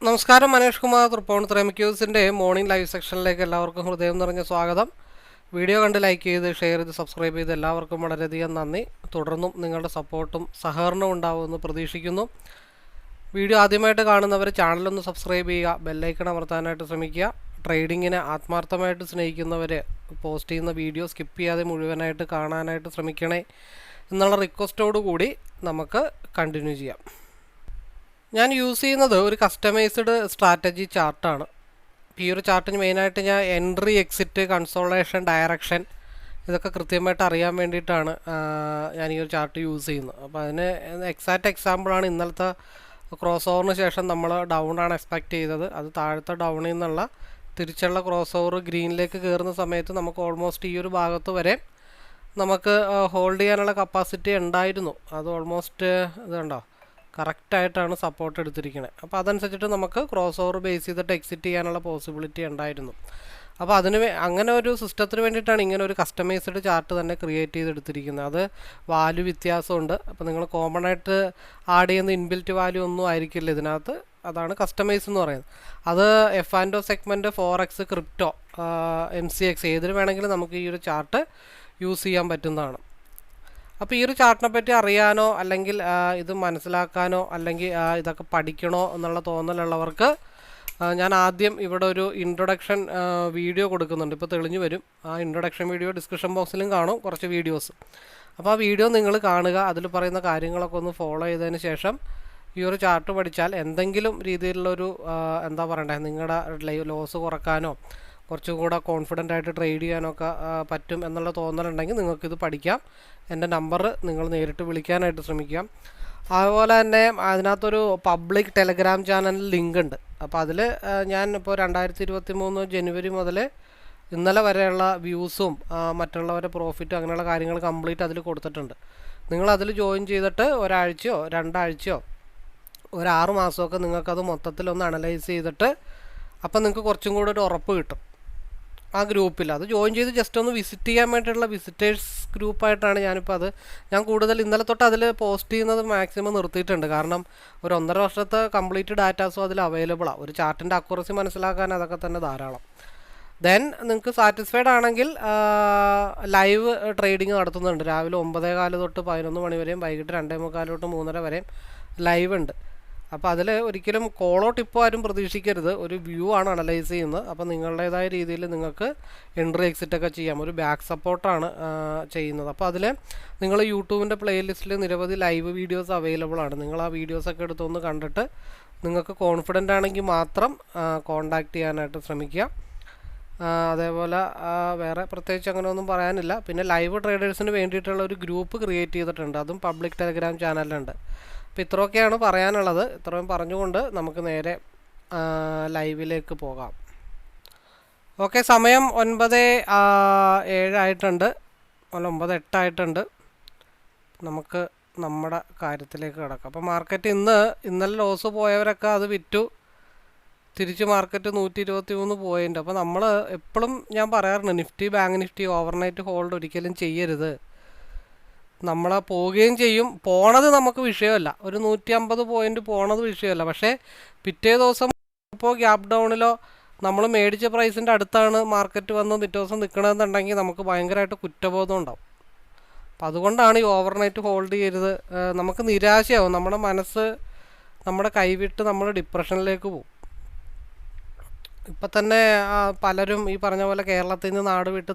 നമസ്കാരം, Manesh Kumar Tripunithura MQസിൻ്റെ morning live സെക്ഷനിലേക്ക് എല്ലാവർക്കും ഹൃദയം നിറഞ്ഞ സ്വാഗതം. വീഡിയോ കണ്ട് ലൈക്ക് ചെയ്ത് ഷെയർ ചെയ്ത് സബ്സ്ക്രൈബ് ചെയ്ത് എല്ലാവർക്കും വളരെയധികം നന്ദി. തുടർന്നും നിങ്ങളുടെ സപ്പോർട്ടും സഹകരണവും ഉണ്ടാവുമെന്ന് പ്രതീക്ഷിക്കുന്നു. വീഡിയോ ആദ്യമായിട്ട് കാണുന്നവർ ചാനലൊന്ന് സബ്സ്ക്രൈബ് ചെയ്യുക, ബെല്ലൈക്കൺ അമർത്താനായിട്ട് ശ്രമിക്കുക. ട്രേഡിങ്ങിനെ ആത്മാർത്ഥമായിട്ട് സ്നേഹിക്കുന്നവർ പോസ്റ്റ് ചെയ്യുന്ന വീഡിയോ സ്കിപ്പ് ചെയ്യാതെ മുഴുവനായിട്ട് കാണാനായിട്ട് ശ്രമിക്കണേ എന്നുള്ള റിക്വസ്റ്റോടു കൂടി നമുക്ക് കണ്ടിന്യൂ ചെയ്യാം. ഞാൻ യൂസ് ചെയ്യുന്നത് ഒരു കസ്റ്റമൈസ്ഡ് സ്ട്രാറ്റജി ചാർട്ടാണ്. ഈ ഒരു ചാർട്ടിന് മെയിനായിട്ട് ഞാൻ എൻട്രി, എക്സിറ്റ്, കൺസോളേഷൻ, ഡയറക്ഷൻ ഇതൊക്കെ കൃത്യമായിട്ട് അറിയാൻ വേണ്ടിയിട്ടാണ് ഞാൻ ഈ ഒരു ചാർട്ട് യൂസ് ചെയ്യുന്നത്. അപ്പോൾ അതിന് എക്സാക്റ്റ് എക്സാമ്പിളാണ് ഇന്നലത്തെ ക്രോസ് ഓവറിന് ശേഷം നമ്മൾ ഡൗൺ ആണ് എക്സ്പെക്റ്റ് ചെയ്തത്. അത് താഴത്തെ ഡൗണിൽ നിന്നുള്ള തിരിച്ചുള്ള ക്രോസ് ഓവർ ഗ്രീനിലേക്ക് കയറുന്ന സമയത്ത് നമുക്ക് ഓൾമോസ്റ്റ് ഈ ഒരു ഭാഗത്ത് വരെ നമുക്ക് ഹോൾഡ് ചെയ്യാനുള്ള കപ്പാസിറ്റി ഉണ്ടായിരുന്നു. അത് ഓൾമോസ്റ്റ് ഇതുണ്ടോ കറക്റ്റായിട്ടാണ് സപ്പോർട്ട് എടുത്തിരിക്കുന്നത്. അപ്പോൾ അതനുസരിച്ചിട്ട് നമുക്ക് ക്രോസ് ഓവർ ബേസ് ചെയ്തിട്ട് എക്സിറ്റ് ചെയ്യാനുള്ള പോസിബിലിറ്റി ഉണ്ടായിരുന്നു. അപ്പോൾ അങ്ങനെ ഒരു സിസ്റ്റത്തിന് വേണ്ടിയിട്ടാണ് ഇങ്ങനെ ഒരു കസ്റ്റമൈസ്ഡ് ചാർട്ട് തന്നെ ക്രിയേറ്റ് ചെയ്തെടുത്തിരിക്കുന്നത്. അത് വാല്യൂ വ്യത്യാസമുണ്ട്. അപ്പോൾ നിങ്ങൾ കോമൺ ആയിട്ട് ആഡ് ചെയ്യുന്ന ഇൻബിൽറ്റ് വാല്യൂ ഒന്നും ആയിരിക്കില്ല ഇതിനകത്ത്. അതാണ് കസ്റ്റമൈസ് എന്ന് പറയുന്നത്. അത് F&O segment, forex, crypto, MCX ഏതിന് വേണമെങ്കിലും നമുക്ക് ഈ ഒരു ചാർട്ട് യൂസ് ചെയ്യാൻ പറ്റുന്നതാണ്. അപ്പോൾ ഈ ഒരു ചാർട്ടിനെ പറ്റി അറിയാനോ അല്ലെങ്കിൽ ഇത് മനസ്സിലാക്കാനോ അല്ലെങ്കിൽ ഇതൊക്കെ പഠിക്കണോ എന്നുള്ള തോന്നലുള്ളവർക്ക് ഞാൻ ആദ്യം ഇവിടെ ഒരു ഇൻട്രൊഡക്ഷൻ വീഡിയോ കൊടുക്കുന്നുണ്ട്. ഇപ്പോൾ തെളിഞ്ഞു വരും. ആ ഇൻട്രൊഡക്ഷൻ വീഡിയോ ഡിസ്ക്രിപ്ഷൻ ബോക്സിലും കാണും കുറച്ച് വീഡിയോസ്. അപ്പോൾ ആ വീഡിയോ നിങ്ങൾ കാണുക. അതിൽ പറയുന്ന കാര്യങ്ങളൊക്കെ ഒന്ന് ഫോളോ ചെയ്തതിന് ശേഷം ഈ ഒരു ചാർട്ട് പഠിച്ചാൽ എന്തെങ്കിലും രീതിയിലുള്ളൊരു എന്താ പറയണ്ടേ, നിങ്ങളുടെ ലോസ് കുറക്കാനോ കുറച്ചും കൂടെ കോൺഫിഡൻ്റ് ആയിട്ട് ട്രേഡ് ചെയ്യാനൊക്കെ പറ്റും എന്നുള്ള തോന്നലുണ്ടെങ്കിൽ നിങ്ങൾക്കിത് പഠിക്കാം. എൻ്റെ നമ്പർ നിങ്ങൾ നേരിട്ട് വിളിക്കാനായിട്ട് ശ്രമിക്കാം. അതുപോലെ തന്നെ അതിനകത്തൊരു പബ്ലിക് ടെലഗ്രാം ചാനൽ ലിങ്ക് ഉണ്ട്. അപ്പോൾ അതിൽ ഞാൻ ഇപ്പോൾ 2023 ജനുവരി മുതൽ ഇന്നലെ വരെയുള്ള വ്യൂസും മറ്റുള്ളവരുടെ പ്രോഫിറ്റും അങ്ങനെയുള്ള കാര്യങ്ങൾ കംപ്ലീറ്റ് അതിൽ കൊടുത്തിട്ടുണ്ട്. നിങ്ങളതിൽ ജോയിൻ ചെയ്തിട്ട് ഒരാഴ്ചയോ 2 ആഴ്ചയോ ഒരു 6 മാസമൊക്കെ നിങ്ങൾക്കത് മൊത്തത്തിലൊന്ന് അനലൈസ് ചെയ്തിട്ട് അപ്പം നിങ്ങൾക്ക് കുറച്ചും കൂടെ ഒരു ഉറപ്പ് കിട്ടും ആ ഗ്രൂപ്പിൽ. അത് ജോയിൻ ചെയ്ത് ജസ്റ്റ് ഒന്ന് വിസിറ്റ് ചെയ്യാൻ വേണ്ടിയിട്ടുള്ള വിസിറ്റേഴ്സ് ഗ്രൂപ്പായിട്ടാണ് ഞാനിപ്പോൾ ഞാൻ കൂടുതൽ ഇന്നലെ തൊട്ട് അതിൽ പോസ്റ്റ് ചെയ്യുന്നത് മാക്സിമം നിർത്തിയിട്ടുണ്ട്. കാരണം ഒരു 1.5 വർഷത്തെ കംപ്ലീറ്റ് ഡാറ്റാസും അതിൽ അവൈലബിളാണ്. ഒരു ചാർട്ടിൻ്റെ അക്യുറസി മനസ്സിലാക്കാൻ അതൊക്കെ തന്നെ ധാരാളം. ദെൻ നിങ്ങൾക്ക് സാറ്റിസ്ഫൈഡ് ആണെങ്കിൽ ലൈവ് ട്രേഡിങ് നടത്തുന്നുണ്ട്. രാവിലെ 9:15 തൊട്ട് 11 മണി വരെയും വൈകിട്ട് 2:45 തൊട്ട് 3:30 വരെയും ലൈവ് ഉണ്ട്. അപ്പോൾ അതിൽ ഒരിക്കലും കോളോ ടിപ്പോ ആരും പ്രതീക്ഷിക്കരുത്. ഒരു വ്യൂ ആണ് അനലൈസ് ചെയ്യുന്നത്. അപ്പോൾ നിങ്ങളുടേതായ രീതിയിൽ നിങ്ങൾക്ക് എൻട്രി എക്സിറ്റ് ഒക്കെ ചെയ്യാം. ഒരു ബാക്ക് സപ്പോർട്ടാണ് ചെയ്യുന്നത്. അപ്പോൾ അതിൽ നിങ്ങൾ യൂട്യൂബിൻ്റെ പ്ലേലിസ്റ്റിൽ നിരവധി ലൈവ് വീഡിയോസ് അവൈലബിൾ ആണ്. നിങ്ങൾ ആ വീഡിയോസൊക്കെ എടുത്തൊന്ന് കണ്ടിട്ട് നിങ്ങൾക്ക് കോൺഫിഡൻ്റ് ആണെങ്കിൽ മാത്രം കോൺടാക്റ്റ് ചെയ്യാനായിട്ട് ശ്രമിക്കുക. അതേപോലെ വേറെ പ്രത്യേകിച്ച് അങ്ങനെ ഒന്നും പറയാനില്ല. പിന്നെ ലൈവ് ട്രേഡേഴ്സിന് വേണ്ടിയിട്ടുള്ള ഒരു ഗ്രൂപ്പ് ക്രിയേറ്റ് ചെയ്തിട്ടുണ്ട്. അതും പബ്ലിക് ടെലഗ്രാം ചാനലിലുണ്ട്. അപ്പോൾ ഇത്രയൊക്കെയാണ് പറയാനുള്ളത്. ഇത്രയും പറഞ്ഞുകൊണ്ട് നമുക്ക് നേരെ ലൈവിലേക്ക് പോകാം. ഓക്കെ, സമയം 9:07 ആയിട്ടുണ്ട്. 9:08 ആയിട്ടുണ്ട്. നമുക്ക് നമ്മുടെ കാര്യത്തിലേക്ക് കിടക്കാം. അപ്പോൾ മാർക്കറ്റ് ഇന്നലെ ലോസ് പോയവരൊക്കെ അത് വിറ്റു. തിരിച്ച് മാർക്കറ്റ് 123 പോയിൻ്റ്. അപ്പോൾ നമ്മൾ എപ്പോഴും ഞാൻ പറയാറുണ്ട്, Nifty, bank Nifty overnight hold ഒരിക്കലും ചെയ്യരുത്. നമ്മളെ പോവുകയും ചെയ്യും. പോണത് നമുക്ക് വിഷയമല്ല. ഒരു 150 പോയിൻ്റ് പോണത് വിഷയമല്ല. പക്ഷേ പിറ്റേ ദിവസം ഇപ്പോൾ ഗ്യാപ് ഡൗണിലോ നമ്മൾ മേടിച്ച പ്രൈസിൻ്റെ അടുത്താണ് മാർക്കറ്റ് വന്ന് പിറ്റേ ദിവസം നിൽക്കണമെന്നുണ്ടെങ്കിൽ നമുക്ക് ഭയങ്കരമായിട്ട് കുറ്റബോധം ഉണ്ടാവും. അപ്പം അതുകൊണ്ടാണ് ഈ ഓവർനൈറ്റ് ഹോൾഡ് ചെയ്യരുത്. നമുക്ക് നിരാശയാവും. നമ്മുടെ മനസ്സ് നമ്മുടെ കൈവിട്ട് നമ്മൾ ഡിപ്രഷനിലേക്ക് പോകും. ഇപ്പം തന്നെ പലരും ഈ പറഞ്ഞ പോലെ കേരളത്തിൽ നിന്ന് നാട് വിട്ട്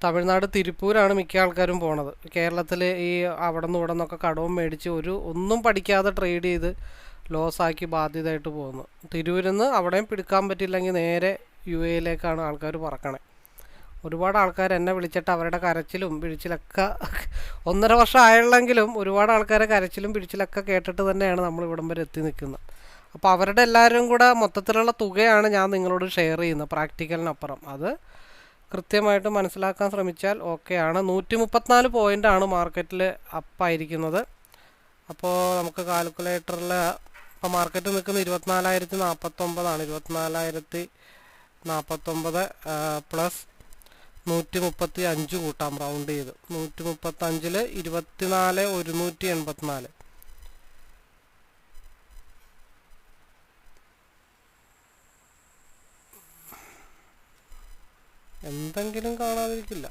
തമിഴ്നാട് തിരുപ്പൂരാണ് മിക്ക ആൾക്കാരും പോണത്. കേരളത്തിൽ ഈ അവിടെ നിന്ന് ഇവിടെ നിന്നൊക്കെ കടവും മേടിച്ച് ഒന്നും പഠിക്കാതെ ട്രേഡ് ചെയ്ത് ലോസാക്കി ബാധ്യതയായിട്ട് പോകുന്നു. തിരൂരിൽ നിന്ന് അവിടെയും പിടിക്കാൻ പറ്റില്ലെങ്കിൽ നേരെ UAE ആൾക്കാർ പറക്കണേ. ഒരുപാട് ആൾക്കാർ എന്നെ വിളിച്ചിട്ട് അവരുടെ കരച്ചിലും പിഴിച്ചിലൊക്കെ 1.5 വർഷം ആയുള്ളെങ്കിലും ഒരുപാട് ആൾക്കാരെ കരച്ചിലും പിഴിച്ചിലൊക്കെ കേട്ടിട്ട് തന്നെയാണ് നമ്മൾ ഇവിടം വരെ എത്തി നിൽക്കുന്നത്. അപ്പോൾ അവരുടെ എല്ലാവരും കൂടെ മൊത്തത്തിലുള്ള തുകയാണ് ഞാൻ നിങ്ങളോട് ഷെയർ ചെയ്യുന്നത്, പ്രാക്ടിക്കലിനപ്പുറം. അത് കൃത്യമായിട്ട് മനസ്സിലാക്കാൻ ശ്രമിച്ചാൽ ഓക്കെയാണ്. 134 പോയിൻ്റാണ് മാർക്കറ്റിൽ അപ്പായിരിക്കുന്നത്. അപ്പോൾ നമുക്ക് കാൽക്കുലേറ്ററിൽ ഇപ്പോൾ മാർക്കറ്റ് നിൽക്കുന്നത് 24,049 24,049 പ്ലസ് 135 കൂട്ടാം, റൗണ്ട് ചെയ്ത് 135 24,184 എന്തെങ്കിലും കാണാതിരിക്കില്ല.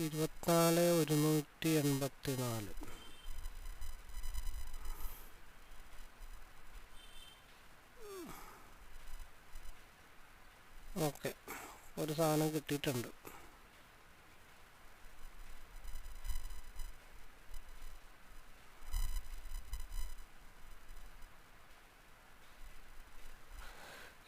ഇരുപത്തിനാല് 184. ഓക്കെ, ഒരു സാധനം കിട്ടിയിട്ടുണ്ട്.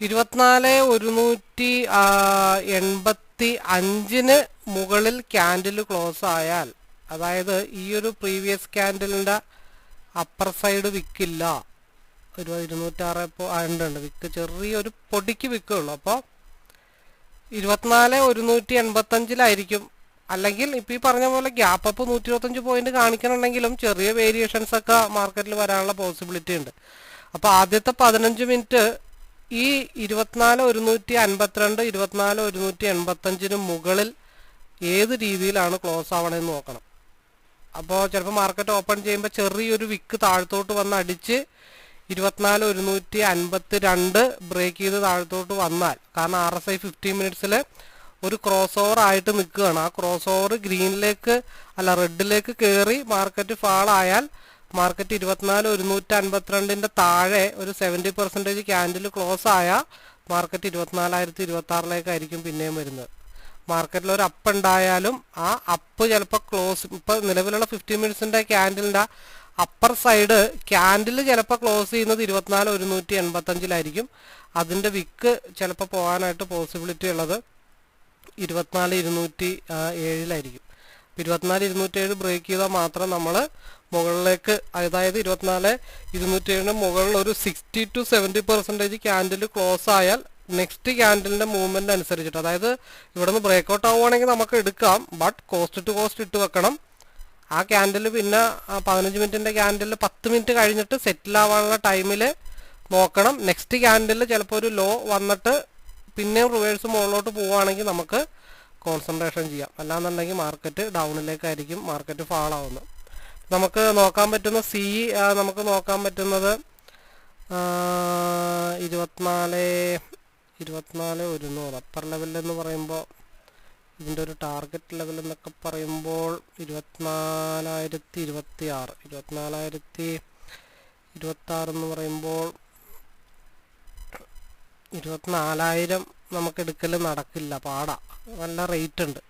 ഇരുപത്തിനാല് 185 മുകളിൽ ക്യാൻഡിൽ ക്ലോസ് ആയാൽ, അതായത് ഈ ഒരു പ്രീവിയസ് ക്യാൻഡിലിൻ്റെ അപ്പർ സൈഡ് വിക്കില്ല. 206 ഇപ്പോൾ ഉണ്ട് വിക്ക്, ചെറിയൊരു പൊടിക്ക് വിക്കുള്ളൂ. അപ്പോൾ 24 185 അല്ലെങ്കിൽ ഇപ്പോൾ ഈ പറഞ്ഞ പോലെ ഗ്യാപ്പ് അപ്പ് 125 പോയിന്റ് കാണിക്കണമെങ്കിലും ചെറിയ വേരിയേഷൻസ് ഒക്കെ മാർക്കറ്റിൽ വരാനുള്ള പോസിബിലിറ്റി ഉണ്ട്. അപ്പോൾ ആദ്യത്തെ 15 മിനിറ്റ് ഈ 24 152 24 185 മുകളിൽ ഏത് രീതിയിലാണ് ക്ലോസ് ആവണമെന്ന് നോക്കണം. അപ്പോൾ ചിലപ്പോൾ മാർക്കറ്റ് ഓപ്പൺ ചെയ്യുമ്പോൾ ചെറിയൊരു വിക്ക് താഴത്തോട്ട് വന്ന് അടിച്ച് 24 152 ബ്രേക്ക് ചെയ്ത് താഴത്തോട്ട് വന്നാൽ, കാരണം RSI 15 മിനിറ്റ്സിൽ ഒരു ക്രോസ് ഓവർ ആയിട്ട് നിൽക്കുകയാണ്. ആ ക്രോസ് ഓവർ ഗ്രീനിലേക്ക് റെഡിലേക്ക് കയറി മാർക്കറ്റ് ഫാൾ ആയാൽ മാർക്കറ്റ് 24 152 താഴെ ഒരു 70% ക്യാൻഡിൽ ക്ലോസ് ആയാൽ മാർക്കറ്റ് 24,026 പിന്നെയും വരുന്നത്. മാർക്കറ്റിൽ ഒരു അപ്പ് ഉണ്ടായാലും ആ അപ്പ് ചിലപ്പോൾ ക്ലോസ്, ഇപ്പോൾ നിലവിലുള്ള 15 മിനിറ്റ്സിൻ്റെ ക്യാൻഡിലിൻ്റെ അപ്പർ സൈഡ് ക്യാൻഡിൽ ചിലപ്പോൾ ക്ലോസ് ചെയ്യുന്നത് 24 185 അതിൻ്റെ വിക്ക് ചിലപ്പോൾ പോകാനായിട്ട് പോസിബിലിറ്റി ഉള്ളത് 24 207 24 207 ബ്രേക്ക് ചെയ്താൽ മാത്രം നമ്മൾ മുകളിലേക്ക്, അതായത് 24 207 മുകളിൽ ഒരു 60 to 70% ക്യാൻഡിൽ ക്ലോസ് ആയാൽ നെക്സ്റ്റ് ക്യാൻഡിലിൻ്റെ മൂവ്മെന്റ് അനുസരിച്ചിട്ട്, അതായത് ഇവിടെ നിന്ന് ബ്രേക്ക്ഔട്ട് ആവുകയാണെങ്കിൽ നമുക്ക് എടുക്കാം, ബട്ട് കോസ്റ്റ് ടു കോസ്റ്റ് ഇട്ട് വെക്കണം. ആ ക്യാൻഡിൽ പിന്നെ 15 മിനിറ്റിൻ്റെ ക്യാൻഡിൽ 10 മിനിറ്റ് കഴിഞ്ഞിട്ട് സെറ്റിൽ ആവാനുള്ള ടൈമിൽ നോക്കണം. നെക്സ്റ്റ് ക്യാൻഡിൽ ചിലപ്പോൾ ഒരു ലോ വന്നിട്ട് പിന്നെയും റിവേഴ്സ് മുകളിലോട്ട് പോവുകയാണെങ്കിൽ നമുക്ക് കോൺസെൻട്രേഷൻ ചെയ്യാം. അല്ലാന്നുണ്ടെങ്കിൽ മാർക്കറ്റ് ഡൗണിലേക്കായിരിക്കും മാർക്കറ്റ് ഫാൾ ആവുന്നത്. നമുക്ക് നോക്കാൻ പറ്റുന്ന നമുക്ക് നോക്കാൻ പറ്റുന്നത് 24 100 അപ്പർ ലെവലെന്ന് പറയുമ്പോൾ ഇതിൻ്റെ ഒരു ടാർഗറ്റ് ലെവൽ എന്നൊക്കെ പറയുമ്പോൾ 24,026 എന്ന് പറയുമ്പോൾ 24,000 നമുക്ക് എടുക്കൽ നടക്കില്ല, പാടാ, നല്ല റേറ്റ് ഉണ്ട്.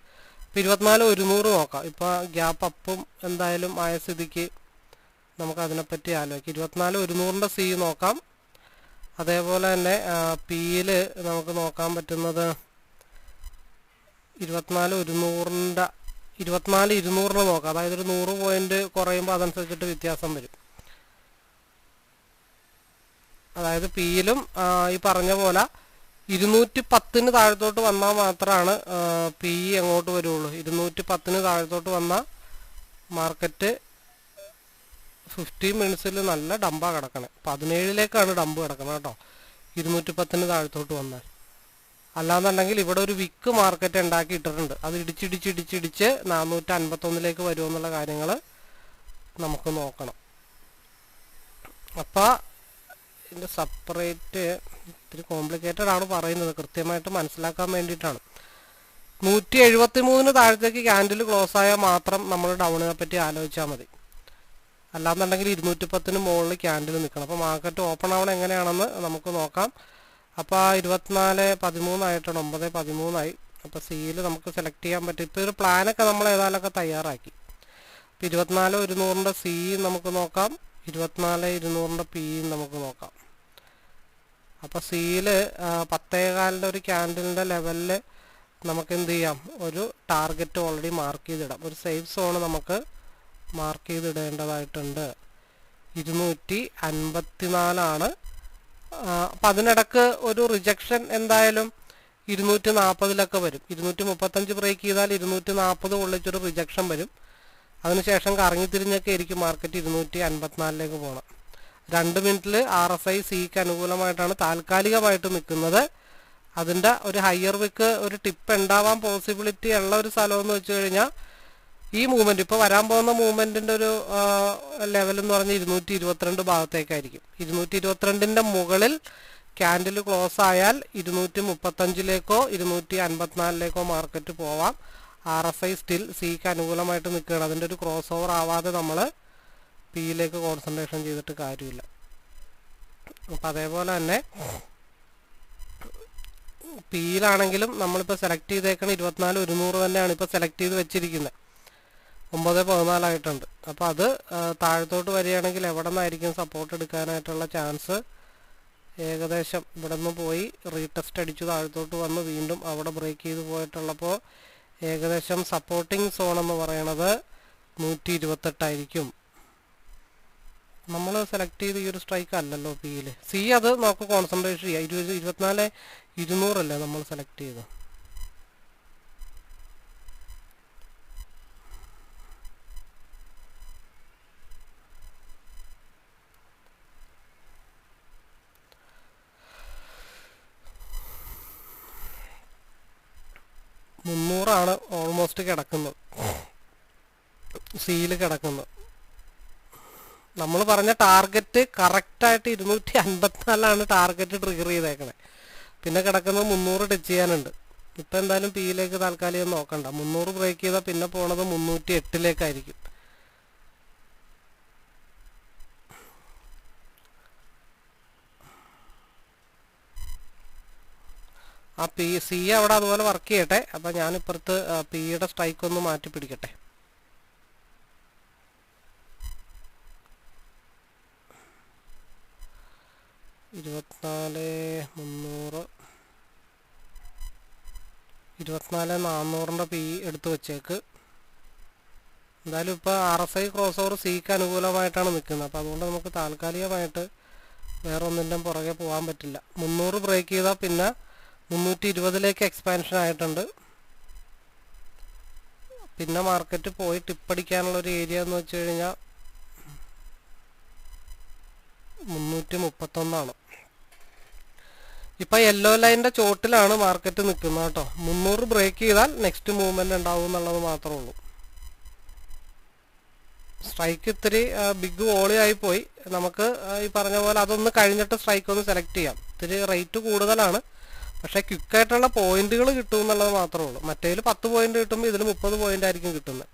ഇപ്പോൾ 24 100 നോക്കാം. ഇപ്പോൾ ഗ്യാപ്പ് അപ്പും എന്തായാലും ആയ സ്ഥിതിക്ക് നമുക്ക് അതിനെപ്പറ്റി ആലോചിക്കാം. 24 100ൻ്റെ C നോക്കാം. അതേപോലെ തന്നെ പിയിൽ നമുക്ക് നോക്കാൻ പറ്റുന്നത് 24 200 നോക്കാം. അതായത് ഒരു 100 പോയിന്റ് കുറയുമ്പോൾ അതനുസരിച്ചിട്ട് വ്യത്യാസം വരും. അതായത് പിയിലും ഈ പറഞ്ഞ പോലെ 210 താഴത്തോട്ട് വന്നാൽ മാത്രമാണ് പി എങ്ങോട്ട് വരുള്ളൂ. 210 താഴത്തോട്ട് വന്നാൽ മാർക്കറ്റ് 15 മിനിറ്റ്സിൽ നല്ല ഡമ്പാണ് കിടക്കണേ. 17ലേക്കാണ് ഡമ്പ് കിടക്കണം കേട്ടോ, 210 താഴത്തോട്ട് വന്നാൽ. അല്ലാന്നുണ്ടെങ്കിൽ ഇവിടെ ഒരു വിക്ക് മാർക്കറ്റ് ഉണ്ടാക്കി ഇട്ടിട്ടുണ്ട്, അത് ഇടിച്ചിടിച്ച് 451 വരുമെന്നുള്ള കാര്യങ്ങൾ നമുക്ക് നോക്കണം. അപ്പോൾ ഇതിൻ്റെ സെപ്പറേറ്റ് ഇത്തിരി കോംപ്ലിക്കേറ്റഡ് ആണ് പറയുന്നത്, കൃത്യമായിട്ട് മനസ്സിലാക്കാൻ വേണ്ടിയിട്ടാണ്. 173 താഴത്തേക്ക് ക്യാൻഡിൽ ക്ലോസ് ആയാൽ മാത്രം നമ്മൾ ഡൗണിനെ പറ്റി ആലോചിച്ചാൽ മതി. അല്ലാന്നുണ്ടെങ്കിൽ 210 മുകളിൽ ക്യാൻഡിൽ നിൽക്കണം. അപ്പോൾ മാർക്കറ്റ് ഓപ്പൺ ആവണം എങ്ങനെയാണെന്ന് നമുക്ക് നോക്കാം. അപ്പോൾ 24-13 ആയിട്ടാണ്, 9-13 അപ്പോൾ സിയിൽ നമുക്ക് സെലക്ട് ചെയ്യാൻ പറ്റും. ഇപ്പോൾ ഒരു പ്ലാനൊക്കെ നമ്മൾ ഏതായാലൊക്കെ തയ്യാറാക്കി. അപ്പോൾ 24 100ൻ്റെ C നമുക്ക് നോക്കാം, 24 200ൻ്റെ P നമുക്ക് നോക്കാം. അപ്പോൾ സിയിൽ 10.15 ഒരു ക്യാൻഡിലിൻ്റെ ലെവലിൽ നമുക്ക് എന്ത് ചെയ്യാം, ഒരു ടാർഗറ്റ് ഓൾറെഡി മാർക്ക് ചെയ്തിടാം. ഒരു സേഫ് സോൺ നമുക്ക് മാർക്ക് ചെയ്തിടേണ്ടതായിട്ടുണ്ട്. 254 അപ്പം അതിനിടക്ക് ഒരു റിജക്ഷൻ എന്തായാലും 240 വരും. 235 ബ്രേക്ക് ചെയ്താൽ 240 കൊള്ളിച്ചൊരു റിജക്ഷൻ വരും. അതിനുശേഷം കറങ്ങിത്തിരിഞ്ഞൊക്കെ ആയിരിക്കും മാർക്കറ്റ് 254 പോകണം. 2 മിനിറ്റിൽ RSI സിക്ക് അനുകൂലമായിട്ടാണ് താൽക്കാലികമായിട്ട് നിൽക്കുന്നത്. അതിൻ്റെ ഒരു ഹയർ വിക്ക് ഒരു ടിപ്പ് ഉണ്ടാവാൻ പോസിബിലിറ്റി ഉള്ള ഒരു സ്ഥലമെന്ന് വെച്ച് കഴിഞ്ഞാൽ ഈ മൂവ്മെന്റ് ഇപ്പോൾ വരാൻ പോകുന്ന മൂവ്മെന്റിന്റെ ഒരു ലെവൽ എന്ന് പറഞ്ഞാൽ 222 ഭാഗത്തേക്കായിരിക്കും. 222ന്റെ മുകളിൽ ക്യാൻഡിൽ ക്ലോസ് ആയാൽ 235ലേക്കോ 254ലേക്കോ മാർക്കറ്റ് പോവാം. RSI സ്റ്റിൽ സിക്ക് അനുകൂലമായിട്ട് നിൽക്കുകയാണ്. അതിൻ്റെ ഒരു ക്രോസ് ഓവർ ആവാതെ നമ്മൾ പിയിലേക്ക് കോൺസെൻട്രേഷൻ ചെയ്തിട്ട് കാര്യമില്ല. അപ്പം അതേപോലെ തന്നെ പിയിലാണെങ്കിലും നമ്മളിപ്പോൾ സെലക്ട് ചെയ്തേക്കണ 24,100 തന്നെയാണ് ഇപ്പോൾ സെലക്ട് ചെയ്ത് വെച്ചിരിക്കുന്നത്. 9.14 ആയിട്ടുണ്ട്. അപ്പോൾ അത് താഴത്തോട്ട് വരികയാണെങ്കിൽ എവിടെ നിന്നായിരിക്കും സപ്പോർട്ട് എടുക്കാനായിട്ടുള്ള ചാൻസ്? ഏകദേശം ഇവിടെ നിന്ന് പോയി റീടെസ്റ്റ് അടിച്ചു താഴത്തോട്ട് വന്ന് വീണ്ടും അവിടെ ബ്രേക്ക് ചെയ്ത് പോയിട്ടുള്ളപ്പോൾ ഏകദേശം സപ്പോർട്ടിങ് സോൺ എന്ന് പറയണത് 128 ആയിരിക്കും. നമ്മൾ സെലക്ട് ചെയ്ത് ഈ ഒരു സ്ട്രൈക്ക് അല്ലല്ലോ പിയിൽ. സി അത് നമുക്ക് കോൺസെൻട്രേഷൻ ചെയ്യാം. 24,200 അല്ലേ നമ്മൾ സെലക്ട് ചെയ്ത്. മുന്നൂറാണ് ഓൾമോസ്റ്റ് കിടക്കുന്നത്, സിയിൽ കിടക്കുന്നത്. നമ്മൾ പറഞ്ഞ ടാർഗറ്റ് കറക്റ്റായിട്ട് 254 ടാർഗറ്റ് ട്രിഗർ ചെയ്തേക്കണേ. പിന്നെ കിടക്കുന്നത് 300 ടച്ച് ചെയ്യാനുണ്ട്. ഇപ്പം എന്തായാലും പിയിലേക്ക് താൽക്കാലികം നോക്കണ്ട. 300 ബ്രേക്ക് ചെയ്താൽ പിന്നെ പോണത് 308ലേക്കായിരിക്കും. ആ സി അവിടെ അതുപോലെ വർക്ക് ചെയ്യട്ടെ. അപ്പം ഞാനിപ്പുറത്ത് പിയുടെ സ്ട്രൈക്ക് ഒന്ന് മാറ്റി പിടിക്കട്ടെ. ഇരുപത്തിനാല് 400 പി എടുത്ത് വെച്ചേക്ക്. എന്തായാലും ഇപ്പോൾ RSI ക്രോസ് ഓവർ സിക്ക് അനുകൂലമായിട്ടാണ് നിൽക്കുന്നത്. അപ്പോൾ അതുകൊണ്ട് നമുക്ക് താൽക്കാലികമായിട്ട് വേറെ ഒന്നിൻ്റെ പുറകെ പോകാൻ പറ്റില്ല. 300 ബ്രേക്ക് ചെയ്താൽ പിന്നെ 320ലേക്ക് എക്സ്പാൻഷൻ ആയിട്ടുണ്ട്. പിന്നെ മാർക്കറ്റ് പോയി ടിപ്പടിക്കാനുള്ളൊരു ഏരിയ എന്ന് വെച്ച് കഴിഞ്ഞാൽ 331 ഇപ്പം യെല്ലോ ലൈനിൻ്റെ ചോട്ടിലാണ് മാർക്കറ്റ് നിൽക്കുന്നത് കേട്ടോ. 300 ബ്രേക്ക് ചെയ്താൽ നെക്സ്റ്റ് മൂവ്മെന്റ് ഉണ്ടാവും എന്നുള്ളത് മാത്രമേ ഉള്ളൂ. സ്ട്രൈക്ക് ഇത്തിരി ബിഗ് വോളി ആയി പോയി. നമുക്ക് ഈ പറഞ്ഞ പോലെ അതൊന്ന് കഴിഞ്ഞിട്ട് സ്ട്രൈക്ക് ഒന്ന് സെലക്ട് ചെയ്യാം. ഇത്തിരി റേറ്റ് കൂടുതലാണ്, പക്ഷേ ക്വിക്കായിട്ടുള്ള പോയിന്റുകൾ കിട്ടും എന്നുള്ളത് മാത്രമേ ഉള്ളൂ. മറ്റേതിൽ 10 പോയിന്റ് കിട്ടുമ്പോൾ ഇതിൽ 30 പോയിന്റ് ആയിരിക്കും കിട്ടുന്നത്.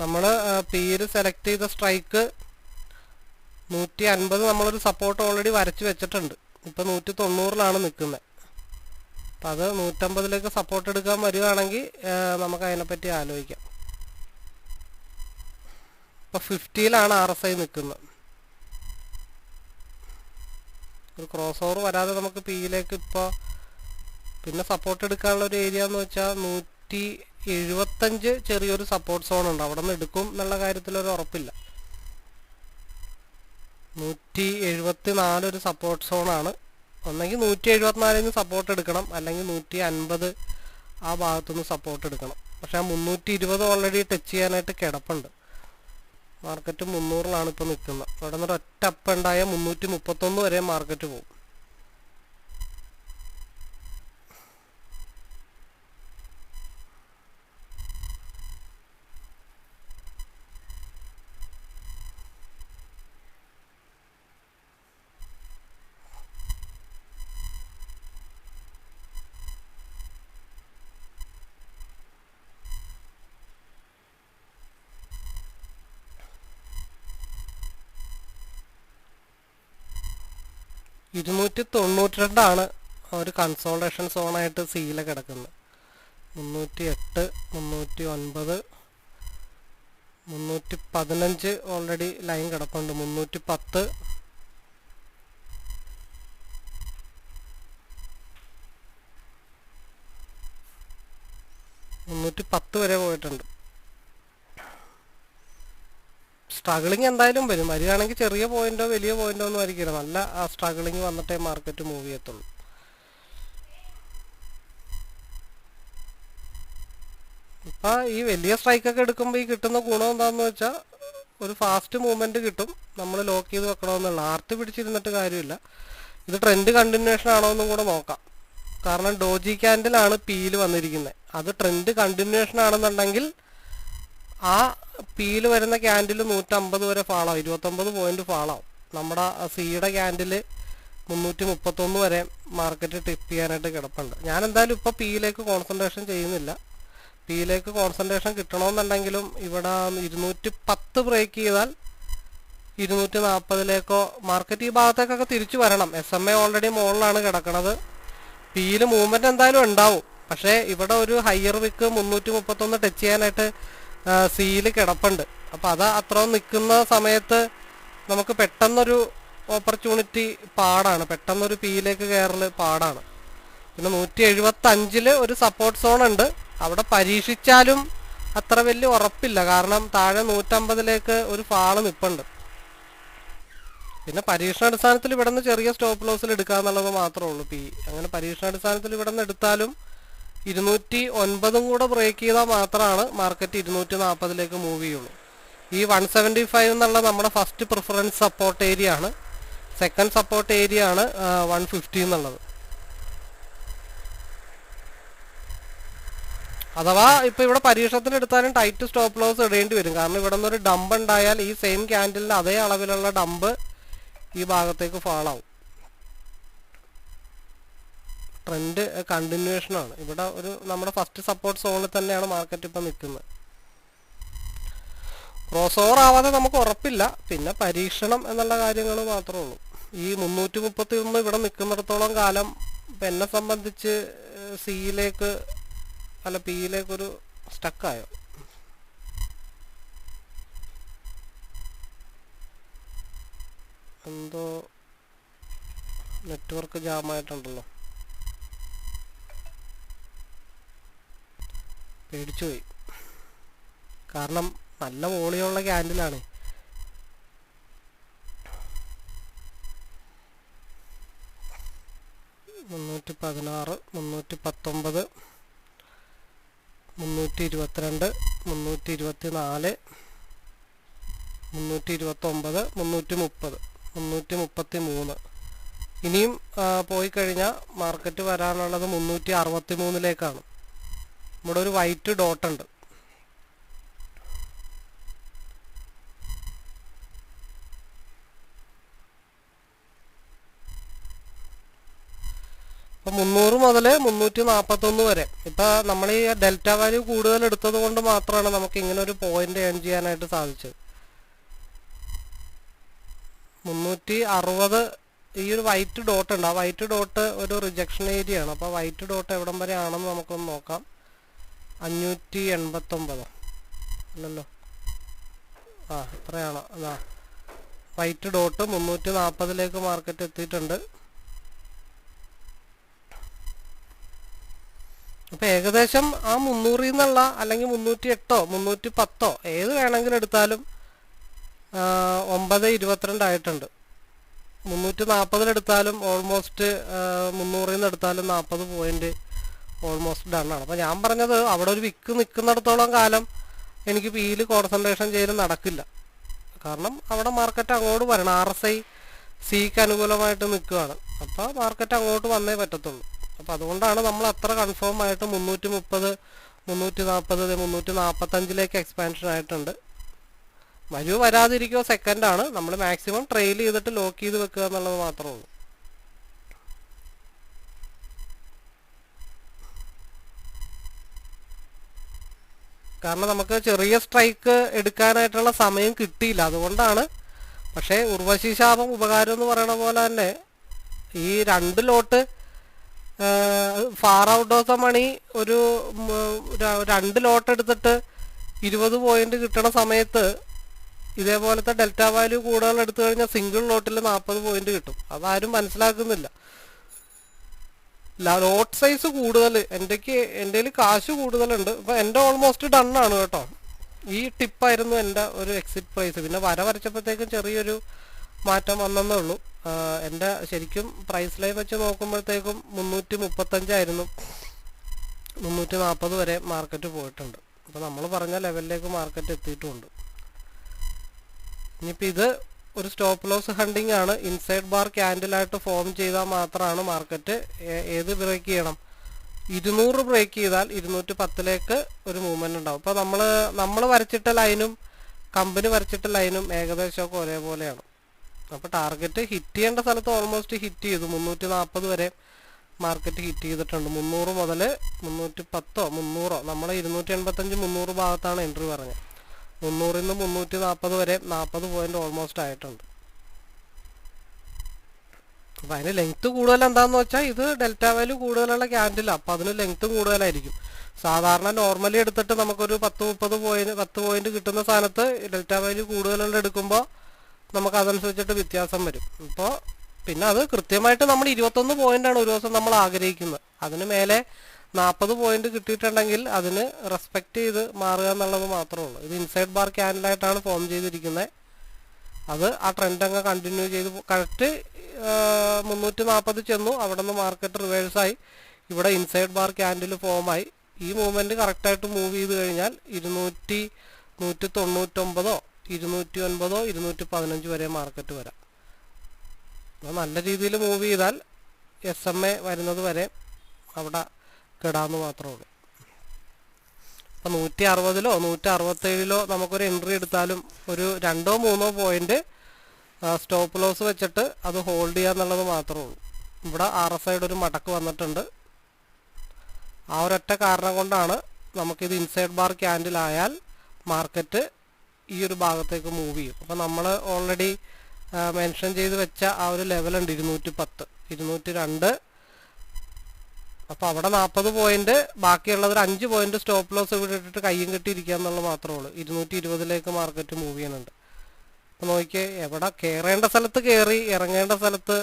നമ്മൾ പിയിൽ സെലക്ട് ചെയ്ത സ്ട്രൈക്ക് 150 നമ്മളൊരു സപ്പോർട്ട് ഓൾറെഡി വരച്ച് വെച്ചിട്ടുണ്ട്. ഇപ്പം 190ലാണ് നിൽക്കുന്നത്. അപ്പം അത് 150ലേക്ക് സപ്പോർട്ട് എടുക്കാൻ വരികയാണെങ്കിൽ നമുക്ക് അതിനെപ്പറ്റി ആലോചിക്കാം. ഇപ്പം 50ലാണ് RSI നിൽക്കുന്നത്. ഒരു ക്രോസ് ഓവർ വരാതെ നമുക്ക് പിയിലേക്ക് ഇപ്പോൾ പിന്നെ സപ്പോർട്ട് എടുക്കാനുള്ള ഒരു ഏരിയ എന്ന് വെച്ചാൽ 175 ചെറിയൊരു സപ്പോർട്ട് സോൺ ഉണ്ട്. അവിടെ നിന്ന് എടുക്കും എന്നുള്ള കാര്യത്തിലൊരു ഉറപ്പില്ല. 174 ഒരു സപ്പോർട്ട് സോണാണ്. ഒന്നെങ്കിൽ 174 സപ്പോർട്ട് എടുക്കണം, അല്ലെങ്കിൽ 150 ആ ഭാഗത്തുനിന്ന് സപ്പോർട്ട് എടുക്കണം. പക്ഷെ ആ 320 ഓൾറെഡി ടച്ച് ചെയ്യാനായിട്ട് കിടപ്പുണ്ട്. മാർക്കറ്റ് 300ലാണ് ഇപ്പോൾ നിൽക്കുന്നത്. അവിടെ നിന്ന് ഒറ്റ അപ്പ് ഉണ്ടായ 331 വരെ മാർക്കറ്റ് പോകും. $292 ഒരു കൺസോൾട്ടേഷൻ സോണായിട്ട് സിയിൽ കിടക്കുന്നത്. 308, 309, 315 ഓൾറെഡി ലൈൻ കിടപ്പുണ്ട്. 310, 310 വരെ പോയിട്ടുണ്ട്. സ്ട്രഗിളിങ് എന്തായാലും വരും. വരികയാണെങ്കിൽ ചെറിയ പോയിന്റോ വലിയ പോയിന്റോ ഒന്നും ആയിരിക്കില്ല. നല്ല സ്ട്രഗിളിങ് വന്നിട്ടേ മാർക്കറ്റ് മൂവ് ചെയ്യത്തുള്ളൂ. ഇപ്പം ഈ വലിയ സ്ട്രൈക്കൊക്കെ എടുക്കുമ്പോൾ ഈ കിട്ടുന്ന ഗുണം എന്താണെന്ന് വെച്ചാൽ ഒരു ഫാസ്റ്റ് മൂവ്മെൻറ്റ് കിട്ടും. നമ്മൾ ലോക്ക് ചെയ്ത് വെക്കണമെന്നുള്ള ആർത്ത് പിടിച്ചിരുന്നിട്ട് കാര്യമില്ല. ഇത് ട്രെൻഡ് കണ്ടിന്യൂഷൻ ആണോ എന്നും കൂടെ നോക്കാം. കാരണം ഡോജി ക്യാൻഡിലാണ് പീല് വന്നിരിക്കുന്നത്. അത് ട്രെൻഡ് കണ്ടിന്യൂഷൻ ആണെന്നുണ്ടെങ്കിൽ ആ പീല് വരുന്ന ക്യാൻഡിൽ 150 വരെ ഫാളാവും, 29 പോയിന്റ് ഫാളാവും. നമ്മുടെ സിയുടെ ക്യാൻഡിൽ 331 വരെ മാർക്കറ്റ് ടിപ്പ് ചെയ്യാനായിട്ട് കിടപ്പുണ്ട്. ഞാൻ എന്തായാലും ഇപ്പോൾ പിയിലേക്ക് കോൺസെൻട്രേഷൻ ചെയ്യുന്നില്ല. പിയിലേക്ക് കോൺസെൻട്രേഷൻ കിട്ടണമെന്നുണ്ടെങ്കിലും ഇവിടെ 210 ബ്രേക്ക് ചെയ്താൽ 240 മാർക്കറ്റ് ഈ ഭാഗത്തേക്കൊക്കെ തിരിച്ചു വരണം. SMA ഓൾറെഡി മുകളിലാണ് കിടക്കുന്നത്. പിയിൽ മൂവ്മെന്റ് എന്തായാലും ഉണ്ടാവും. പക്ഷേ ഇവിടെ ഒരു ഹയർ വിക്ക് 331 ടച്ച് ചെയ്യാനായിട്ട് സിയിൽ കിടപ്പുണ്ട്. അപ്പം അത് അത്രയും നിൽക്കുന്ന സമയത്ത് നമുക്ക് പെട്ടെന്നൊരു ഓപ്പർച്യൂണിറ്റി പാടാണ്, പെട്ടെന്നൊരു പിയിലേക്ക് കയറൽ പാടാണ്. പിന്നെ 175 ഒരു സപ്പോർട്ട് സോൺ ഉണ്ട്. അവിടെ പരീക്ഷിച്ചാലും അത്ര വലിയ ഉറപ്പില്ല. കാരണം താഴെ 150 ഒരു ഫാള് നിൽപ്പുണ്ട്. പിന്നെ പരീക്ഷണാടിസ്ഥാനത്തിൽ ഇവിടെ നിന്ന് ചെറിയ സ്റ്റോപ്പ് ലോസിൽ എടുക്കുക എന്നുള്ളത് മാത്രമേ ഉള്ളൂ പി. അങ്ങനെ പരീക്ഷണാടിസ്ഥാനത്തിൽ ഇവിടെ നിന്ന് എടുത്താലും 209 കൂടെ ബ്രേക്ക് ചെയ്താൽ മാത്രമാണ് മാർക്കറ്റ് 240 മൂവ് ചെയ്യുള്ളൂ. ഈ 175 എന്നുള്ള നമ്മുടെ ഫസ്റ്റ് പ്രിഫറൻസ് സപ്പോർട്ട് ഏരിയ ആണ്. സെക്കൻഡ് സപ്പോർട്ട് ഏരിയ ആണ് 150 എന്നുള്ളത്. അഥവാ ഇപ്പോൾ ഇവിടെ പരീക്ഷണത്തിന് എടുത്താലും ടൈറ്റ് സ്റ്റോപ്പ് ലോസ് ഇടേണ്ടി വരും. കാരണം ഇവിടെ നിന്നൊരു ഡംപ് ഉണ്ടായാൽ ഈ സെയിം ക്യാൻഡിലിൻ്റെ അതേ അളവിലുള്ള ഡംപ് ഈ ഭാഗത്തേക്ക് ഫാളാവും. ട്രെൻഡ് കണ്ടിന്യൂഷൻ ആണ്. ഇവിടെ ഒരു നമ്മുടെ ഫസ്റ്റ് സപ്പോർട്ട് സോണിൽ തന്നെയാണ് മാർക്കറ്റ് ഇപ്പം നിൽക്കുന്നത്. ക്രോസ് ഓവർ ആവാതെ നമുക്ക് ഉറപ്പില്ല. പിന്നെ പരീക്ഷണം എന്നുള്ള കാര്യങ്ങൾ മാത്രമേ ഉള്ളൂ. ഈ 331 ഇവിടെ നിൽക്കുന്നിടത്തോളം കാലം ഇപ്പം എന്നെ സംബന്ധിച്ച് സിയിലേക്ക് അല്ല പിയിലേക്കൊരു സ്റ്റക്കായോ. എന്തോ നെറ്റ്വർക്ക് ജാമായിട്ടുണ്ടല്ലോ, പേടിച്ചുപോയി. കാരണം നല്ല വോളിയുള്ള ക്യാൻഡിലാണ്. മുന്നൂറ്റി 319, 322, 324, 329, 330, 333. ഇനിയും പോയി കഴിഞ്ഞാൽ മാർക്കറ്റ് വരാനുള്ളത് 363. ഇവിടെ ഒരു വൈറ്റ് ഡോട്ട് ഉണ്ട്. അപ്പോൾ 300 മുതൽ 341 വരെ. ഇപ്പം നമ്മൾ ഈ ഡെൽറ്റ വാല്യൂ കൂടുതൽ എടുത്തത് കൊണ്ട് മാത്രമാണ് നമുക്ക് ഇങ്ങനെ ഒരു പോയിന്റ് ഏൺ ചെയ്യാനായിട്ട് സാധിച്ചത്. 360 ഈ ഒരു വൈറ്റ് ഡോട്ട് ഉണ്ട്. ആ വൈറ്റ് ഡോട്ട് ഒരു റിജക്ഷൻ ഏരിയ ആണ്. അപ്പോൾ വൈറ്റ് ഡോട്ട് എവിടം വരെ ആണെന്ന് നമുക്കൊന്ന് നോക്കാം. 589 അല്ലല്ലോ, എത്രയാണ്? വൈറ്റ് ഡോട്ട് 340 മാർക്കറ്റ് എത്തിയിട്ടുണ്ട്. അപ്പോൾ ഏകദേശം ആ 300 എന്നുള്ള അല്ലെങ്കിൽ 308 310 ഏത് വേണമെങ്കിലും എടുത്താലും 9.22 ആയിട്ടുണ്ട്. 340 എടുത്താലും ഓൾമോസ്റ്റ് 300 എടുത്താലും 40 പോയിന്റ് ഓൾമോസ്റ്റ് ഡണ്ണാണ്. അപ്പോൾ ഞാൻ പറഞ്ഞത് അവിടെ ഒരു വിക്ക് നിൽക്കുന്നിടത്തോളം കാലം എനിക്ക് പിയിൽ കോൺസെൻട്രേഷൻ ചെയ്യൽ നടക്കില്ല. കാരണം അവിടെ മാർക്കറ്റ് അങ്ങോട്ട് വരണം. RSI സിക്ക് അനുകൂലമായിട്ട് നിൽക്കുകയാണ്. അപ്പോൾ മാർക്കറ്റ് അങ്ങോട്ട് വന്നേ പറ്റത്തുള്ളൂ. അപ്പോൾ അതുകൊണ്ടാണ് നമ്മൾ അത്ര കൺഫേം ആയിട്ട് 330, 340, 345 എക്സ്പാൻഷൻ ആയിട്ടുണ്ട്. വരൂ വരാതിരിക്കുക സെക്കൻഡാണ്. നമ്മൾ മാക്സിമം ട്രെയിൽ ചെയ്തിട്ട് ലോക്ക് ചെയ്ത് വെക്കുക എന്നുള്ളത് മാത്രമേ ഉള്ളൂ. കാരണം നമുക്ക് ചെറിയ സ്ട്രൈക്ക് എടുക്കാനായിട്ടുള്ള സമയം കിട്ടിയില്ല, അതുകൊണ്ടാണ്. പക്ഷേ ഉർവശി ശാപം ഉപകാരം എന്ന് പറയുന്ന പോലെ തന്നെ ഈ 2 lot far out of the money ഒരു 2 ലോട്ട് എടുത്തിട്ട് 20 പോയിന്റ് കിട്ടണ സമയത്ത് ഇതേപോലത്തെ ഡെൽറ്റ വാല്യൂ കൂടുതൽ എടുത്തു കഴിഞ്ഞാൽ സിംഗിൾ ലോട്ടിൽ 40 പോയിന്റ് കിട്ടും. അതാരും മനസ്സിലാക്കുന്നില്ല. ലോട്ട് സൈസ് കൂടുതൽ, എൻ്റെ കയ്യിൽ കാശ് കൂടുതലുണ്ട്. ഇപ്പം എൻ്റെ ഓൾമോസ്റ്റ് ഡണ്ണാണ് കേട്ടോ. ഈ ടിപ്പായിരുന്നു എൻ്റെ ഒരു എക്സിറ്റ് പ്രൈസ്. പിന്നെ വരച്ചപ്പോഴത്തേക്കും ചെറിയൊരു മാറ്റം വന്നേ ഉള്ളൂ. എൻ്റെ ശരിക്കും പ്രൈസ് ലൈൻ വെച്ച് നോക്കുമ്പോഴത്തേക്കും 335 ആയിരുന്നു. 340 വരെ മാർക്കറ്റ് പോയിട്ടുണ്ട്. അപ്പോൾ നമ്മൾ പറഞ്ഞ ലെവലിലേക്ക് മാർക്കറ്റ് എത്തിയിട്ടുമുണ്ട്. ഇനിയിപ്പോൾ ഇത് ഒരു സ്റ്റോപ്പ് ലോസ് ഹണ്ടിങ് ആണ്. ഇൻസൈഡ് ബാർ ക്യാൻഡിലായിട്ട് ഫോം ചെയ്താൽ മാത്രമാണ് മാർക്കറ്റ് ഏത് ബ്രേക്ക് ചെയ്യണം, 200 ബ്രേക്ക് ചെയ്താൽ 210ലേക്ക് ഒരു മൂവ്മെന്റ് ഉണ്ടാവും. ഇപ്പോൾ നമ്മൾ വരച്ചിട്ട ലൈനും കമ്പനി വരച്ചിട്ട ലൈനും ഏകദേശമൊക്കെ ഒരേപോലെയാണ്. അപ്പോൾ ടാർഗറ്റ് ഹിറ്റ് ചെയ്യേണ്ട സ്ഥലത്ത് ഓൾമോസ്റ്റ് ഹിറ്റ് ചെയ്തു. 340 വരെ മാർക്കറ്റ് ഹിറ്റ് ചെയ്തിട്ടുണ്ട്. 300 മുതൽ 310 300 നമ്മൾ 285 300 ഭാഗത്താണ് എൻട്രി പറഞ്ഞത്. 300 നിന്ന് 340 വരെ 40 പോയിന്റ് ഓൾമോസ്റ്റ് ആയിട്ടുണ്ട്. അപ്പം അതിന് ലെങ്ത്ത് കൂടുതൽ എന്താണെന്ന് വെച്ചാൽ ഇത് ഡെൽറ്റ വാല്യൂ കൂടുതലുള്ള ക്യാൻഡിലാണ്. അപ്പം അതിന് ലെങ്ത്തും കൂടുതലായിരിക്കും. സാധാരണ നോർമലി എടുത്തിട്ട് നമുക്കൊരു 10-30 പോയിന്റ് കിട്ടുന്ന സ്ഥാനത്ത് ഡെൽറ്റ വാല്യൂ കൂടുതലുള്ള എടുക്കുമ്പോൾ നമുക്ക് അതനുസരിച്ചിട്ട് വ്യത്യാസം വരും. ഇപ്പോൾ പിന്നെ അത് കൃത്യമായിട്ട് നമ്മൾ 21 പോയിന്റാണ് ഒരു ദിവസം നമ്മൾ ആഗ്രഹിക്കുന്നത്. അതിന് മേലെ 40 പോയിന്റ് കിട്ടിയിട്ടുണ്ടെങ്കിൽ അതിന് റെസ്പെക്റ്റ് ചെയ്ത് മാറുക എന്നുള്ളത് മാത്രമേ ഉള്ളൂ. ഇത് ഇൻസൈഡ് ബാർ ക്യാൻഡിലായിട്ടാണ് ഫോം ചെയ്തിരിക്കുന്നത്. അത് ആ ട്രെൻഡ് അങ്ങ് കണ്ടിന്യൂ ചെയ്ത് കറക്റ്റ് 340 ചെന്നു. അവിടെ നിന്ന് മാർക്കറ്റ് റിവേഴ്സായി ഇവിടെ ഇൻസൈഡ് ബാർ ക്യാൻഡിൽ ഫോമായി. ഈ മൂവ്മെന്റ് കറക്റ്റായിട്ട് മൂവ് ചെയ്ത് കഴിഞ്ഞാൽ 199 209 215 വരെ മാർക്കറ്റ് വരാം. നല്ല രീതിയിൽ മൂവ് ചെയ്താൽ SMA വരുന്നത് വരെ അവിടെ കിടാന്ന് മാത്രമേ ഉള്ളൂ. അപ്പം 160ലോ 167ലോ നമുക്കൊരു എൻട്രി എടുത്താലും ഒരു 2-3 പോയിന്റ് സ്റ്റോപ്പ് ലോസ് വെച്ചിട്ട് അത് ഹോൾഡ് ചെയ്യുക എന്നുള്ളത് മാത്രമേ ഉള്ളൂ. ഇവിടെ RSI ഒരു മടക്ക് വന്നിട്ടുണ്ട്. ആ ഒരൊറ്റ കാരണം കൊണ്ടാണ് നമുക്കിത് ഇൻസൈഡ് ബാർ ക്യാൻഡിൽ ആയാൽ മാർക്കറ്റ് ഈ ഒരു ഭാഗത്തേക്ക് മൂവ് ചെയ്യും. അപ്പം നമ്മൾ ഓൾറെഡി മെൻഷൻ ചെയ്ത് വെച്ച ആ ഒരു ലെവലുണ്ട് 210 202. അപ്പോൾ അവിടെ 40 പോയിന്റ്, ബാക്കിയുള്ളത് ഒരു 5 പോയിന്റ് സ്റ്റോപ്പ് ലോസ് ഇവിടെ ഇട്ടിട്ട് കയ്യും കെട്ടിയിരിക്കുക എന്നുള്ളത് മാത്രമേ ഉള്ളൂ. 220ലേക്ക് മാർക്കറ്റ് മൂവ് ചെയ്യുന്നുണ്ട്. അപ്പോൾ നോക്കിയേ, എവിടെ കയറേണ്ട സ്ഥലത്ത് കയറി, ഇറങ്ങേണ്ട സ്ഥലത്ത്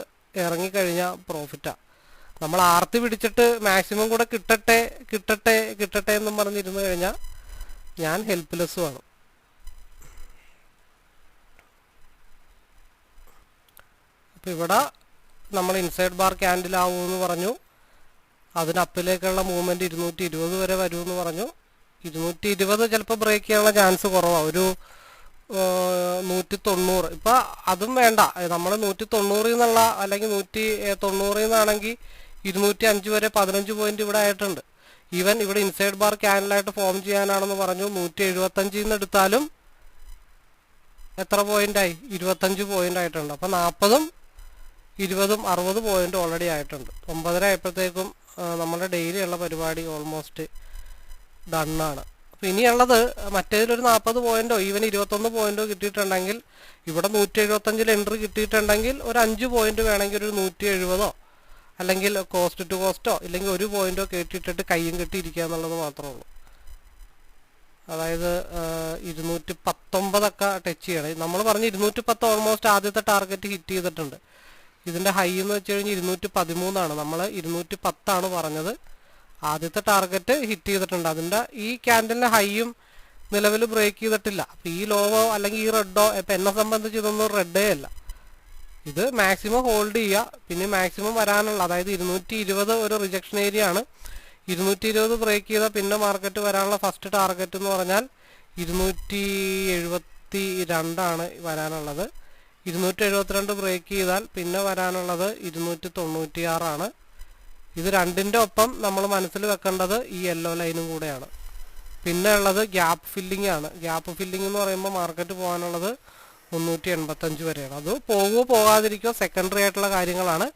ഇറങ്ങിക്കഴിഞ്ഞാൽ പ്രോഫിറ്റാണ്. നമ്മൾ ആർത്തി പിടിച്ചിട്ട് മാക്സിമം കൂടെ കിട്ടട്ടെ കിട്ടട്ടെ കിട്ടട്ടെ എന്നും പറഞ്ഞിരുന്നു കഴിഞ്ഞാൽ ഞാൻ ഹെൽപ്ലെസ്സുമാണ്. അപ്പോൾ ഇവിടെ നമ്മൾ ഇൻസൈഡ് ബാർ ക്യാൻഡിൽ ആവുമെന്ന് പറഞ്ഞു. അതിന് അപ്പിലേക്കുള്ള മൂവ്മെന്റ് 220 വരെ വരുമെന്ന് പറഞ്ഞു. 220 ചിലപ്പോൾ ബ്രേക്ക് ചെയ്യാനുള്ള ചാൻസ് കുറവാണ്. ഒരു 190. ഇപ്പം അതും വേണ്ട, നമ്മൾ 190 എന്നുള്ള അല്ലെങ്കിൽ 190 എന്നാണെങ്കിൽ 205 വരെ 15 പോയിന്റ് ഇവിടെ ആയിട്ടുണ്ട്. ഈവൻ ഇവിടെ ഇൻസൈഡ് ബാർ ക്യാൻഡിലായിട്ട് ഫോം ചെയ്യാനാണെന്ന് പറഞ്ഞു. 175 നിന്ന് എടുത്താലും എത്ര പോയിന്റായി? 25 പോയിന്റ് ആയിട്ടുണ്ട്. അപ്പം 40ഉം 20ഉം 60 പോയിന്റ് ഓൾറെഡി ആയിട്ടുണ്ട്. 9:30 ആയപ്പോഴത്തേക്കും നമ്മുടെ ഡെയിലി ഉള്ള പരിപാടി ഓൾമോസ്റ്റ് ഡണ്ണാണ്. അപ്പം ഇനിയുള്ളത് മറ്റേതിലൊരു 40 പോയിന്റോ ഈവൻ 21 പോയിന്റോ കിട്ടിയിട്ടുണ്ടെങ്കിൽ, ഇവിടെ 175 എൻട്രി കിട്ടിയിട്ടുണ്ടെങ്കിൽ ഒരു 5 പോയിന്റ് വേണമെങ്കിൽ ഒരു 170 അല്ലെങ്കിൽ കോസ്റ്റ് ടു കോസ്റ്റോ ഇല്ലെങ്കിൽ 1 പോയിന്റോ കെട്ടിയിട്ടിട്ട് കയ്യും കെട്ടിയിരിക്കുക എന്നുള്ളത് മാത്രമേ ഉള്ളൂ. അതായത് 219 ടച്ച് ചെയ്യണം. നമ്മൾ പറഞ്ഞ് 210 ഓൾമോസ്റ്റ് ആദ്യത്തെ ടാർഗറ്റ് ഹിറ്റ് ചെയ്തിട്ടുണ്ട്. ഇതിൻ്റെ ഹൈ എന്ന് വെച്ച് കഴിഞ്ഞാൽ 213 നമ്മൾ 210 പറഞ്ഞത്. ആദ്യത്തെ ടാർഗറ്റ് ഹിറ്റ് ചെയ്തിട്ടുണ്ട്. അതിൻ്റെ ഈ ക്യാൻഡലിൻ്റെ ഹൈയും നിലവിൽ ബ്രേക്ക് ചെയ്തിട്ടില്ല. അപ്പോൾ ഈ ലോവോ അല്ലെങ്കിൽ ഈ റെഡോ ഇപ്പം എന്നെ സംബന്ധിച്ച് ഇതൊന്നും റെഡേ അല്ല. ഇത് മാക്സിമം ഹോൾഡ് ചെയ്യുക. പിന്നെ മാക്സിമം വരാനുള്ള, അതായത് 220 ഒരു റിജക്ഷൻ ഏരിയ ആണ്. 220 ബ്രേക്ക് ചെയ്താൽ പിന്നെ മാർക്കറ്റ് വരാനുള്ള ഫസ്റ്റ് ടാർഗറ്റ് എന്ന് പറഞ്ഞാൽ 272 വരാനുള്ളത്. 272 ബ്രേക്ക് ചെയ്താൽ പിന്നെ വരാനുള്ളത് 296. ഇത് രണ്ടിൻ്റെ ഒപ്പം നമ്മൾ മനസ്സിൽ വെക്കേണ്ടത് ഈ യെല്ലോ ലൈനും കൂടെയാണ്. പിന്നെ ഉള്ളത് ഗ്യാപ്പ് ഫില്ലിംഗ് ആണ്. ഗ്യാപ്പ് ഫില്ലിംഗ് എന്ന് പറയുമ്പോൾ മാർക്കറ്റ് പോകാനുള്ളത് 385 വരെയാണ്. അത് പോകുമോ പോകാതിരിക്കോ സെക്കൻഡറി ആയിട്ടുള്ള കാര്യങ്ങളാണ്.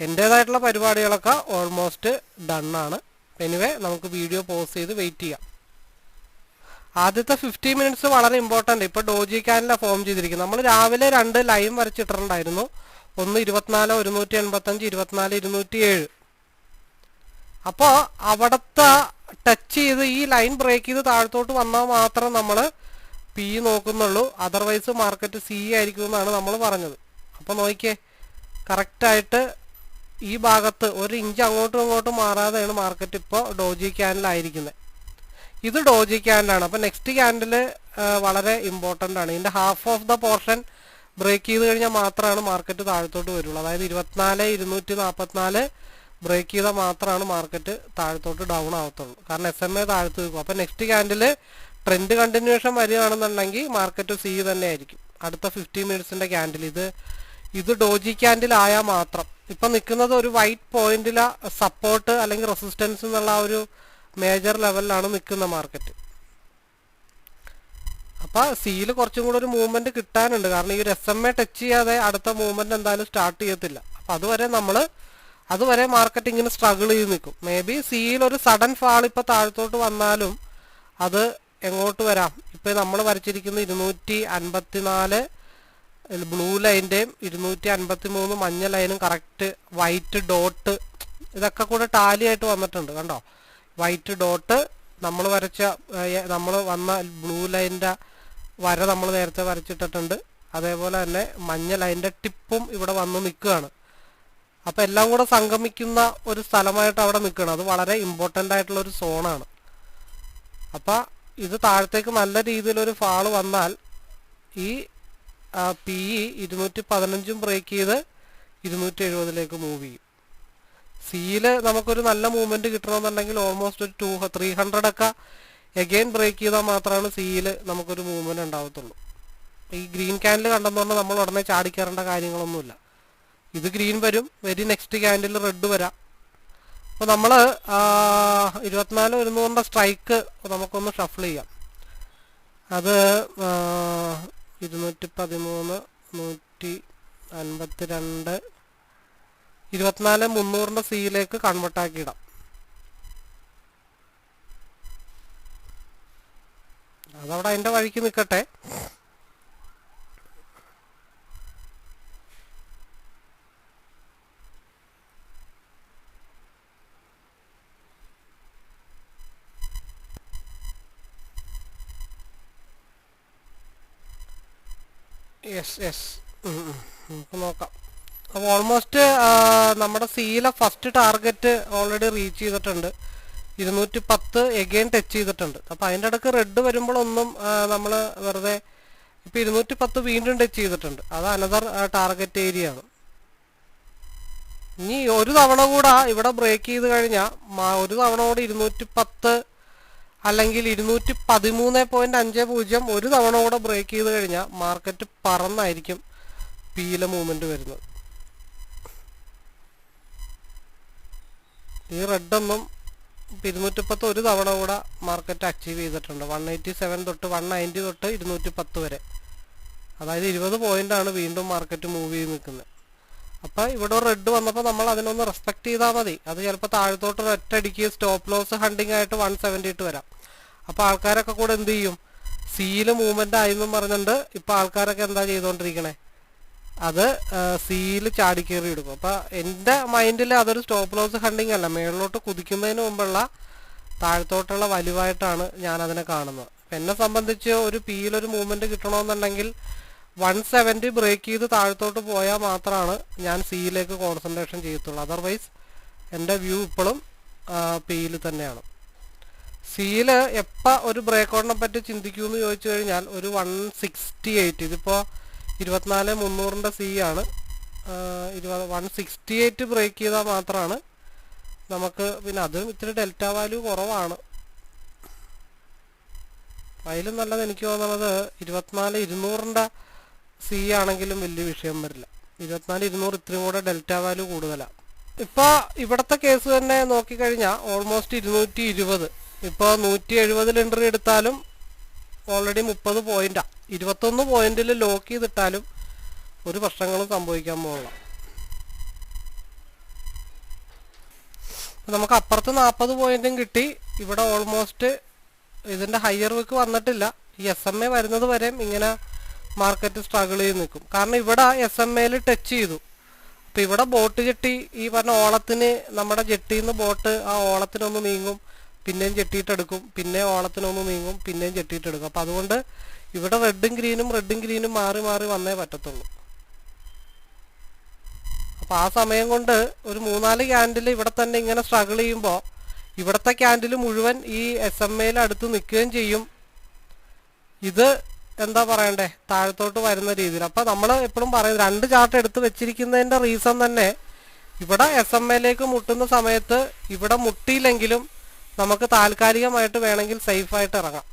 എൻ്റേതായിട്ടുള്ള പരിപാടികളൊക്കെ ഓൾമോസ്റ്റ് ഡണ്ണാണ്. എനിവേ നമുക്ക് വീഡിയോ പോസ് ചെയ്ത് വെയിറ്റ് ചെയ്യാം. ആദ്യത്തെ 50 മിനിറ്റ്സ് വളരെ ഇമ്പോർട്ടൻ്റ്. ഇപ്പോൾ ഡോജി ക്യാൻഡിലാണ് ഫോം ചെയ്തിരിക്കുന്നത്. നമ്മൾ രാവിലെ 2 ലൈൻ വരച്ചിട്ടുണ്ടായിരുന്നു. ഒന്ന് 24-185, 24-207. അപ്പോൾ അവിടുത്തെ ടച്ച് ചെയ്ത് ഈ ലൈൻ ബ്രേക്ക് ചെയ്ത് താഴത്തോട്ട് വന്നാൽ മാത്രം നമ്മൾ പി നോക്കുന്നുള്ളൂ. അതർവൈസ് മാർക്കറ്റ് സി ആയിരിക്കും എന്നാണ് നമ്മൾ പറഞ്ഞത്. അപ്പോൾ നോക്കിയേ, കറക്റ്റായിട്ട് ഈ ഭാഗത്ത് 1 ഇഞ്ച് അങ്ങോട്ടും ഇങ്ങോട്ടും മാറാതെയാണ് മാർക്കറ്റ് ഇപ്പോൾ ഡോജി ക്യാൻഡിലായിരിക്കുന്നത്. ഇത് ഡോജി ക്യാൻഡിലാണ്. അപ്പോൾ നെക്സ്റ്റ് ക്യാൻഡിൽ വളരെ ഇമ്പോർട്ടൻ്റ് ആണ്. ഇതിൻ്റെ half of the portion break ചെയ്ത് കഴിഞ്ഞാൽ മാത്രമാണ് മാർക്കറ്റ് താഴത്തോട്ട് വരുള്ളൂ. അതായത് 24-244 ബ്രേക്ക് ചെയ്താൽ മാത്രമാണ് മാർക്കറ്റ് താഴത്തോട്ട് ഡൗൺ ആവത്തുള്ളൂ. കാരണം SMA താഴത്ത് നിൽക്കും. അപ്പോൾ നെക്സ്റ്റ് ക്യാൻഡിൽ ട്രെൻഡ് കണ്ടിന്യൂഷൻ വരികയാണെന്നുണ്ടെങ്കിൽ മാർക്കറ്റ് സി തന്നെ ആയിരിക്കും. അടുത്ത 50 മിനിറ്റ്സിൻ്റെ ക്യാൻഡിൽ. ഇത് ഡോജി ക്യാൻഡിൽ ആയാൽ മാത്രം. ഇപ്പം നിൽക്കുന്നത് ഒരു വൈറ്റ് പോയിന്റിലെ സപ്പോർട്ട് അല്ലെങ്കിൽ റെസിസ്റ്റൻസ് എന്നുള്ള ആ ഒരു മേജർ ലെവലിലാണ് നിൽക്കുന്ന മാർക്കറ്റ്. അപ്പോൾ സിയിൽ കുറച്ചും കൂടെ ഒരു മൂവ്മെന്റ് കിട്ടാനുണ്ട്. കാരണം ഈ ഒരു SMA ടച്ച് ചെയ്യാതെ അടുത്ത മൂവ്മെന്റ് എന്തായാലും സ്റ്റാർട്ട് ചെയ്യത്തില്ല. അപ്പം അതുവരെ മാർക്കറ്റ് ഇങ്ങനെ സ്ട്രഗിൾ ചെയ്ത് നിൽക്കും. മേ ബി സിയിൽ ഒരു സഡൻ ഫാൾ ഇപ്പോൾ താഴത്തോട്ട് വന്നാലും അത് എങ്ങോട്ട് വരാം. ഇപ്പം നമ്മൾ വരച്ചിരിക്കുന്ന 254 ബ്ലൂ ലൈൻ്റെയും 253 മഞ്ഞ ലൈനും കറക്റ്റ് വൈറ്റ് ഡോട്ട് ഇതൊക്കെ കൂടെ ടാലി ആയിട്ട് വന്നിട്ടുണ്ട്. കണ്ടോ, വൈറ്റ് ഡോട്ട് നമ്മൾ വന്ന ബ്ലൂ ലൈൻ്റെ വര നമ്മൾ നേരത്തെ വരച്ചിട്ടിട്ടുണ്ട്. അതേപോലെ തന്നെ മഞ്ഞ ലൈൻ്റെ ടിപ്പും ഇവിടെ വന്ന് നിൽക്കുകയാണ്. അപ്പം എല്ലാം കൂടെ സംഗമിക്കുന്ന ഒരു സ്ഥലമായിട്ട് അവിടെ നിൽക്കുകയാണ്. അത് വളരെ ഇമ്പോർട്ടൻ്റ് ആയിട്ടുള്ള ഒരു സോണാണ്. അപ്പം ഇത് താഴത്തേക്ക് നല്ല രീതിയിലൊരു ഫാള് വന്നാൽ ഈ PE 215 ബ്രേക്ക് ചെയ്ത് 270 മൂവ് ചെയ്യും. സിയിൽ നമുക്കൊരു നല്ല മൂവ്മെന്റ് കിട്ടണമെന്നുണ്ടെങ്കിൽ ഓൾമോസ്റ്റ് ഒരു 300 ഒക്കെ എഗെയിൻ ബ്രേക്ക് ചെയ്താൽ മാത്രമാണ് സിയിൽ നമുക്കൊരു മൂവ്മെന്റ് ഉണ്ടാവത്തുള്ളൂ. ഈ ഗ്രീൻ ക്യാൻഡിൽ കണ്ടെന്ന് നമ്മൾ ഉടനെ ചാടിക്കയറേണ്ട കാര്യങ്ങളൊന്നുമില്ല. ഇത് ഗ്രീൻ വരും, നെക്സ്റ്റ് ക്യാൻഡിൽ റെഡ് വരാം. അപ്പോൾ നമ്മൾ 24 സ്ട്രൈക്ക് നമുക്കൊന്ന് ഷഫിൾ ചെയ്യാം. അത് 213 152 24 സിയിലേക്ക് കൺവേർട്ടാക്കി ഇടാം. അതവിടെ അതിൻ്റെ വഴിക്ക് നിൽക്കട്ടെ. യെസ് നമുക്ക് നോക്കാം. അപ്പോൾ ഓൾമോസ്റ്റ് നമ്മുടെ സിയിലെ ഫസ്റ്റ് ടാർഗറ്റ് ഓൾറെഡി റീച്ച് ചെയ്തിട്ടുണ്ട്. 210 എഗെയിൻ ടച്ച് ചെയ്തിട്ടുണ്ട്. അപ്പോൾ അതിൻ്റെ ഇടയ്ക്ക് റെഡ് വരുമ്പോഴൊന്നും നമ്മൾ വെറുതെ ഇപ്പോൾ 210 വീണ്ടും ടച്ച് ചെയ്തിട്ടുണ്ട്. അത് അനദർ ടാർഗറ്റ് ഏരിയ ആണ്. ഇനി ഒരു തവണ കൂടെ ഇവിടെ ബ്രേക്ക് ചെയ്ത് കഴിഞ്ഞാൽ ഒരു തവണ കൂടി 210 അല്ലെങ്കിൽ 213.50 ഒരു തവണ കൂടെ ബ്രേക്ക് ചെയ്ത് കഴിഞ്ഞാൽ മാർക്കറ്റ് പറന്നായിരിക്കും പിയിലെ മൂവ്മെന്റ് വരുന്നത്. ഈ റെഡൊന്നും 210 ഒരു തവണ കൂടെ മാർക്കറ്റ് അച്ചീവ് ചെയ്തിട്ടുണ്ട്. 187 തൊട്ട് 190 തൊട്ട് 210 വരെ, അതായത് 20 പോയിന്റാണ് വീണ്ടും മാർക്കറ്റ് മൂവ് ചെയ്ത് നിൽക്കുന്നത്. അപ്പം ഇവിടെ റെഡ് വന്നപ്പോൾ നമ്മൾ അതിനൊന്ന് റെസ്പെക്ട് ചെയ്താൽ മതി. അത് ചിലപ്പോൾ താഴത്തോട്ട് ഒറ്റയടിക്ക് സ്റ്റോപ്പ് ലോസ് ഹണ്ടിങ് ആയിട്ട് 170 വരാം. അപ്പോൾ ആൾക്കാരൊക്കെ കൂടെ എന്ത് ചെയ്യും, സിയിൽ മൂവ്മെന്റ് ആയെന്നും പറഞ്ഞിട്ടുണ്ട്. ഇപ്പം ആൾക്കാരൊക്കെ എന്താ ചെയ്തുകൊണ്ടിരിക്കണേ, അത് സിയിൽ ചാടിക്കേറി എടുക്കും. അപ്പം എൻ്റെ മൈൻഡിൽ അതൊരു സ്റ്റോപ്പ് ലോസ് ഹണ്ടിങ് അല്ല, മേളിലോട്ട് കുതിക്കുന്നതിന് മുമ്പുള്ള താഴത്തോട്ടുള്ള വലിവായിട്ടാണ് ഞാൻ അതിനെ കാണുന്നത്. എന്നെ സംബന്ധിച്ച് ഒരു പിയിലൊരു മൂവ്മെന്റ് കിട്ടണമെന്നുണ്ടെങ്കിൽ 170 ബ്രേക്ക് ചെയ്ത് താഴത്തോട്ട് പോയാൽ മാത്രമാണ് ഞാൻ സിയിലേക്ക് കോൺസെൻട്രേഷൻ ചെയ്യത്തുള്ളൂ. അതർവൈസ് എൻ്റെ വ്യൂ ഇപ്പോഴും പിയിൽ തന്നെയാണ്. സിയിൽ എപ്പോൾ ഒരു ബ്രേക്ക് ഔട്ടിനെ പറ്റി ചിന്തിക്കുമെന്ന് ചോദിച്ചു കഴിഞ്ഞാൽ ഒരു 168, ഇതിപ്പോൾ 24,300 സി ആണ്. 168 ബ്രേക്ക് ചെയ്താൽ മാത്രമാണ് നമുക്ക്, പിന്നെ അതും ഇത്തിരി ഡെൽറ്റ വാല്യൂ കുറവാണ്. അതിലും നല്ലത് എനിക്ക് തോന്നുന്നത് 24,200 സി ആണെങ്കിലും വലിയ വിഷയം വരില്ല. 24,200 ഇത്രയും കൂടെ ഡെൽറ്റ വാല്യൂ കൂടുതലാണ്. ഇപ്പോൾ ഇവിടുത്തെ കേസ് തന്നെ നോക്കിക്കഴിഞ്ഞാൽ ഓൾമോസ്റ്റ് 220, ഇപ്പോൾ 170 എൻട്രി എടുത്താലും ഓൾറെഡി 30 പോയിന്റാണ്. 21 പോയിന്റിൽ ലോക്ക് ചെയ്തിട്ടാലും ഒരു പ്രശ്നങ്ങളും സംഭവിക്കാൻ പോകില്ല. നമുക്ക് അപ്പുറത്ത് 40 പോയിന്റും കിട്ടി. ഇവിടെ ഓൾമോസ്റ്റ് ഇതിൻ്റെ ഹയർ വിക്ക് വന്നിട്ടില്ല. ഈ SMA വരുന്നത് വരെയും ഇങ്ങനെ മാർക്കറ്റ് സ്ട്രഗിൾ ചെയ്ത് നിൽക്കും. കാരണം ഇവിടെ SMAയിൽ ടച്ച് ചെയ്തു. അപ്പോൾ ഇവിടെ ബോട്ട് ജെട്ടി, ഈ പറഞ്ഞ ഓളത്തിന് നമ്മുടെ ജെട്ടിയിൽ നിന്ന് ബോട്ട് ആ ഓളത്തിനൊന്ന് നീങ്ങും, പിന്നെയും ജെട്ടിയിട്ടെടുക്കും, പിന്നെ ഓളത്തിനൊന്ന് നീങ്ങും, പിന്നെയും ജെട്ടിയിട്ടെടുക്കും. അപ്പോൾ അതുകൊണ്ട് ഇവിടെ റെഡും ഗ്രീനും മാറി മാറി വന്നേ പറ്റത്തുള്ളൂ. അപ്പോൾ ആ സമയം കൊണ്ട് ഒരു 3-4 ക്യാൻഡിൽ ഇവിടെ തന്നെ ഇങ്ങനെ സ്ട്രഗിൾ ചെയ്യുമ്പോൾ ഇവിടുത്തെ ക്യാൻഡിൽ മുഴുവൻ ഈ SMAയിൽ അടുത്ത് നിൽക്കുകയും ചെയ്യും. ഇത് എന്താ പറയണ്ടേ, താഴത്തോട്ട് വരുന്ന രീതിയിൽ. അപ്പോൾ നമ്മൾ എപ്പോഴും പറയും 2 ചാർട്ട് എടുത്ത് വെച്ചിരിക്കുന്നതിൻ്റെ റീസൺ തന്നെ ഇവിടെ SMAയിലേക്ക് മുട്ടുന്ന സമയത്ത് ഇവിടെ മുട്ടിയില്ലെങ്കിലും നമുക്ക് താൽക്കാലികമായിട്ട് വേണമെങ്കിൽ സേഫായിട്ട് ഇറങ്ങാം.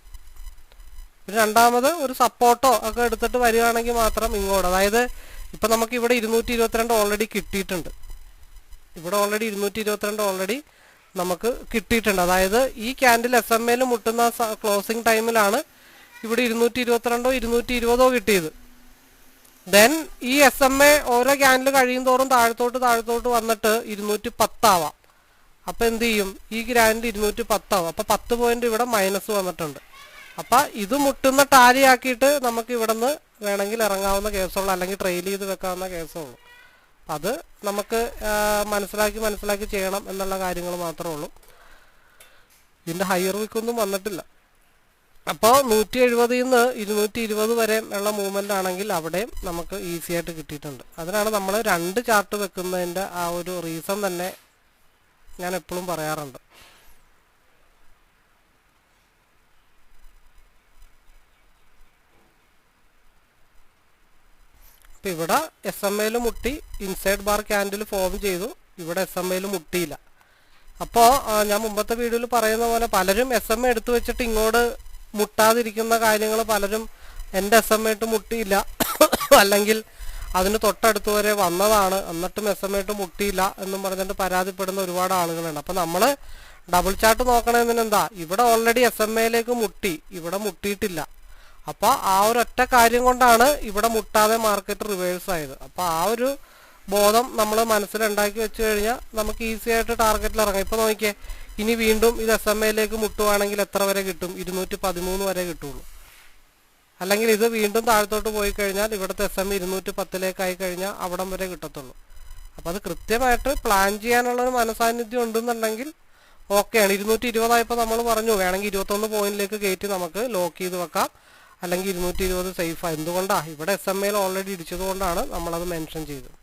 പിന്നെ രണ്ടാമത് ഒരു സപ്പോർട്ടോ ഒക്കെ എടുത്തിട്ട് വരികയാണെങ്കിൽ മാത്രം ഇങ്ങോട്ട്, അതായത് ഇപ്പം നമുക്ക് ഇവിടെ 222 ഓൾറെഡി കിട്ടിയിട്ടുണ്ട്. ഇവിടെ ഓൾറെഡി 222 ഓൾറെഡി നമുക്ക് കിട്ടിയിട്ടുണ്ട്. അതായത് ഈ ക്യാൻഡിൽ SMA മുട്ടുന്ന ക്ലോസിംഗ് ടൈമിലാണ് ഇവിടെ 222 220 കിട്ടിയത്. ദെൻ ഈ SMA ഓരോ ക്യാൻഡിൽ കഴിയും തോറും താഴത്തോട്ട് വന്നിട്ട് 210 ആവാം. അപ്പം എന്ത് ചെയ്യും, ഈ ക്യാൻഡിൽ 210 ആവും. അപ്പം 10 പോയിന്റ് ഇവിടെ മൈനസ് വന്നിട്ടുണ്ട്. അപ്പം ഇത് മുട്ടുന്ന ടാലിയാക്കിയിട്ട് നമുക്ക് ഇവിടെ നിന്ന് വേണമെങ്കിൽ ഇറങ്ങാവുന്ന കേസുള്ളൂ, അല്ലെങ്കിൽ ട്രെയിൽ ചെയ്ത് വെക്കാവുന്ന കേസുള്ളൂ. അത് നമുക്ക് മനസ്സിലാക്കി ചെയ്യണം എന്നുള്ള കാര്യങ്ങൾ മാത്രമേ ഉള്ളൂ. ഇതിൻ്റെ ഹയർ വിക്കൊന്നും വന്നിട്ടില്ല. അപ്പോൾ 170 നിന്ന് 220 വരെ ഉള്ള മൂവ്മെൻ്റ് ആണെങ്കിൽ അവിടെയും നമുക്ക് ഈസി ആയിട്ട് കിട്ടിയിട്ടുണ്ട്. അതിനാണ് നമ്മൾ 2 ചാർട്ട് വെക്കുന്നതിൻ്റെ ആ ഒരു റീസൺ തന്നെ ഞാൻ എപ്പോഴും പറയാറുണ്ട്. അപ്പം ഇവിടെ SMA മുട്ടി ഇൻസൈഡ് ബാർ ക്യാൻഡിൽ ഫോം ചെയ്തു, ഇവിടെ SMA മുട്ടിയില്ല. അപ്പോൾ ഞാൻ മുമ്പത്തെ വീഡിയോയിൽ പറയുന്ന പോലെ പലരും SMA എടുത്തു വെച്ചിട്ട് ഇങ്ങോട്ട് മുട്ടാതിരിക്കുന്ന കാര്യങ്ങൾ പലരും എൻ്റെ SMA മുട്ടിയില്ല അല്ലെങ്കിൽ അതിന് തൊട്ടടുത്ത് വരെ വന്നതാണ് എന്നിട്ടും SMA മുട്ടിയില്ല എന്നും പറഞ്ഞിട്ട് പരാതിപ്പെടുന്ന ഒരുപാട് ആളുകളുണ്ട്. അപ്പം നമ്മൾ ഡബിൾ ചാർട്ട് നോക്കണമെന്ന് ഇവിടെ ഓൾറെഡി SMA മുട്ടി, ഇവിടെ മുട്ടിയിട്ടില്ല. അപ്പോൾ ആ ഒരു ഒറ്റ കാര്യം കൊണ്ടാണ് ഇവിടെ മുട്ടാതെ മാർക്കറ്റ് റിവേഴ്സ് ആയത്. അപ്പോൾ ആ ഒരു ബോധം നമ്മൾ മനസ്സിലുണ്ടാക്കി വെച്ച് കഴിഞ്ഞാൽ നമുക്ക് ഈസി ആയിട്ട് ടാർഗറ്റിൽ ഇറങ്ങാം. ഇപ്പോൾ നോക്കിയേ, ഇനി വീണ്ടും ഇത് SMA മുട്ടുവാണെങ്കിൽ എത്ര വരെ കിട്ടും? 213 വരെ കിട്ടുള്ളൂ. അല്ലെങ്കിൽ ഇത് വീണ്ടും താഴത്തോട്ട് പോയി കഴിഞ്ഞാൽ ഇവിടുത്തെ SMA 210 ആയി കഴിഞ്ഞാൽ അവിടം വരെ കിട്ടത്തുള്ളൂ. അപ്പോൾ അത് കൃത്യമായിട്ട് പ്ലാൻ ചെയ്യാനുള്ളൊരു മനസാന്നിധ്യം ഉണ്ടെന്നുണ്ടെങ്കിൽ ഓക്കെയാണ്. 220 ആയപ്പോൾ നമ്മൾ പറഞ്ഞു വേണമെങ്കിൽ 21 പോയിന്റിലേക്ക് കയറ്റി നമുക്ക് ലോക്ക് ചെയ്ത് വെക്കാം, അല്ലെങ്കിൽ 220 സേഫാണ്. എന്തുകൊണ്ടാണ്? ഇവിടെ SMA ഓൾറെഡി ഇടിച്ചത് കൊണ്ടാണ് നമ്മളത് മെൻഷൻ ചെയ്തത്.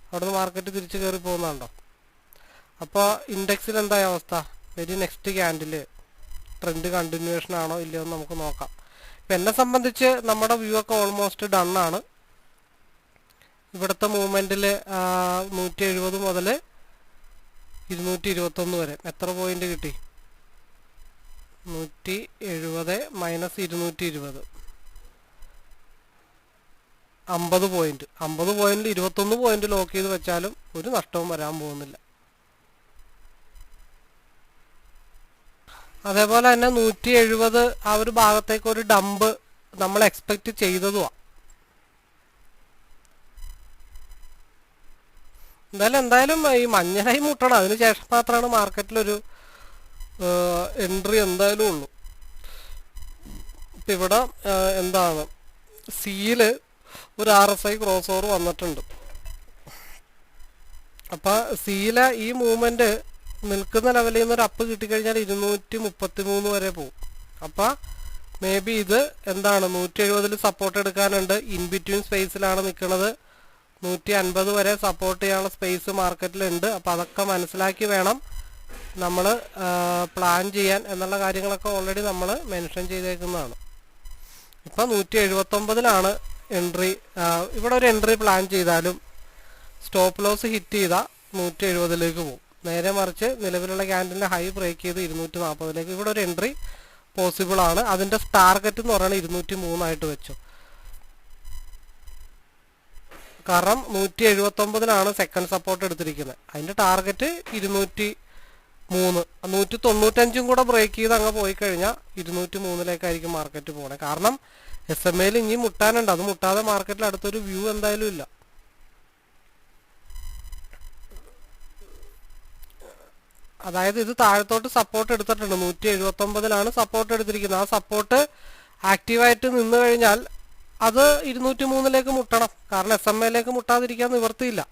അവിടെ നിന്ന് മാർക്കറ്റ് തിരിച്ച് കയറി പോകുന്നുണ്ടോ? അപ്പോൾ ഇൻഡെക്സിൽ എന്തായ അവസ്ഥ? Very next candle trend continuation ആണോ ഇല്ലയോ എന്ന് നമുക്ക് നോക്കാം. ഇപ്പം എന്നെ സംബന്ധിച്ച് നമ്മുടെ വ്യൂ ഒക്കെ ഓൾമോസ്റ്റ് ഡൺ ആണ്. ഇവിടുത്തെ മൂവ്മെൻറ്റിൽ 170 മുതൽ 221 വരെ എത്ര പോയിന്റ് കിട്ടി? 170 മൈനസ് 220 50 പോയിന്റ്. 50 പോയിന്റിൽ 21 പോയിന്റ് ലോക്ക് ചെയ്ത് വെച്ചാലും ഒരു നഷ്ടവും വരാൻ പോകുന്നില്ല. അതേപോലെ തന്നെ 170 ആ ഒരു ഭാഗത്തേക്ക് ഒരു ഡംപ് നമ്മൾ എക്സ്പെക്റ്റ് ചെയ്തതുമാണ്. എന്തായാലും ഈ മഞ്ഞനായി മുട്ടണം, അതിന് ശേഷം മാത്രമാണ് മാർക്കറ്റിലൊരു എൻട്രി എന്തായാലും ഉള്ളൂ. ഇപ്പം ഇവിടെ എന്താണ് സിയിൽ ഒരു RSI ക്രോസ് ഓവർ വന്നിട്ടുണ്ട്. അപ്പം സിയിലെ ഈ മൂവ്മെൻറ്റ് നിൽക്കുന്ന ലെവലിൽ നിന്ന് ഒരു അപ്പ് കിട്ടിക്കഴിഞ്ഞാൽ 233 വരെ പോകും. അപ്പം മേ ബി ഇത് എന്താണ് 170 സപ്പോർട്ട് എടുക്കാനുണ്ട്. ഇൻ ബിറ്റ്വീൻ സ്പേസിലാണ് നിൽക്കുന്നത്. 150 വരെ സപ്പോർട്ട് ചെയ്യാനുള്ള സ്പേസ് മാർക്കറ്റിലുണ്ട്. അപ്പം അതൊക്കെ മനസ്സിലാക്കി വേണം നമ്മൾ പ്ലാൻ ചെയ്യാൻ എന്നുള്ള കാര്യങ്ങളൊക്കെ ഓൾറെഡി നമ്മൾ മെൻഷൻ ചെയ്തേക്കുന്നതാണ്. ഇപ്പം 179 എൻട്രി. ഇവിടെ ഒരു എൻട്രി പ്ലാൻ ചെയ്താലും സ്റ്റോപ്പ് ലോസ് ഹിറ്റ് ചെയ്താൽ 170 പോകും. നേരെ മറിച്ച് നിലവിലുള്ള ക്യാൻഡിലിൻ്റെ ഹൈ ബ്രേക്ക് ചെയ്ത് 240 ഇവിടെ ഒരു എൻട്രി പോസിബിൾ ആണ്. അതിൻ്റെ ടാർഗറ്റ് എന്ന് പറയുന്നത് 203 വെച്ചു. കാരണം 179 സെക്കൻഡ് സപ്പോർട്ട് എടുത്തിരിക്കുന്നത്. അതിൻ്റെ ടാർഗറ്റ് 203. 195 കൂടെ ബ്രേക്ക് ചെയ്ത് അങ്ങ് പോയി കഴിഞ്ഞാൽ 203 മാർക്കറ്റ് പോകണേ. കാരണം SMA ഇനി മുട്ടാനുണ്ട്. അത് മുട്ടാതെ മാർക്കറ്റിൽ അടുത്തൊരു വ്യൂ എന്തായാലും ഇല്ല. അതായത് ഇത് താഴത്തോട്ട് സപ്പോർട്ട് എടുത്തിട്ടുണ്ട്. 179 സപ്പോർട്ട് എടുത്തിരിക്കുന്നത്. ആ സപ്പോർട്ട് ആക്റ്റീവായിട്ട് നിന്ന് കഴിഞ്ഞാൽ അത് 203 മുട്ടണം. കാരണം SMA മുട്ടാതിരിക്കാൻ നിവർത്തിയില്ല.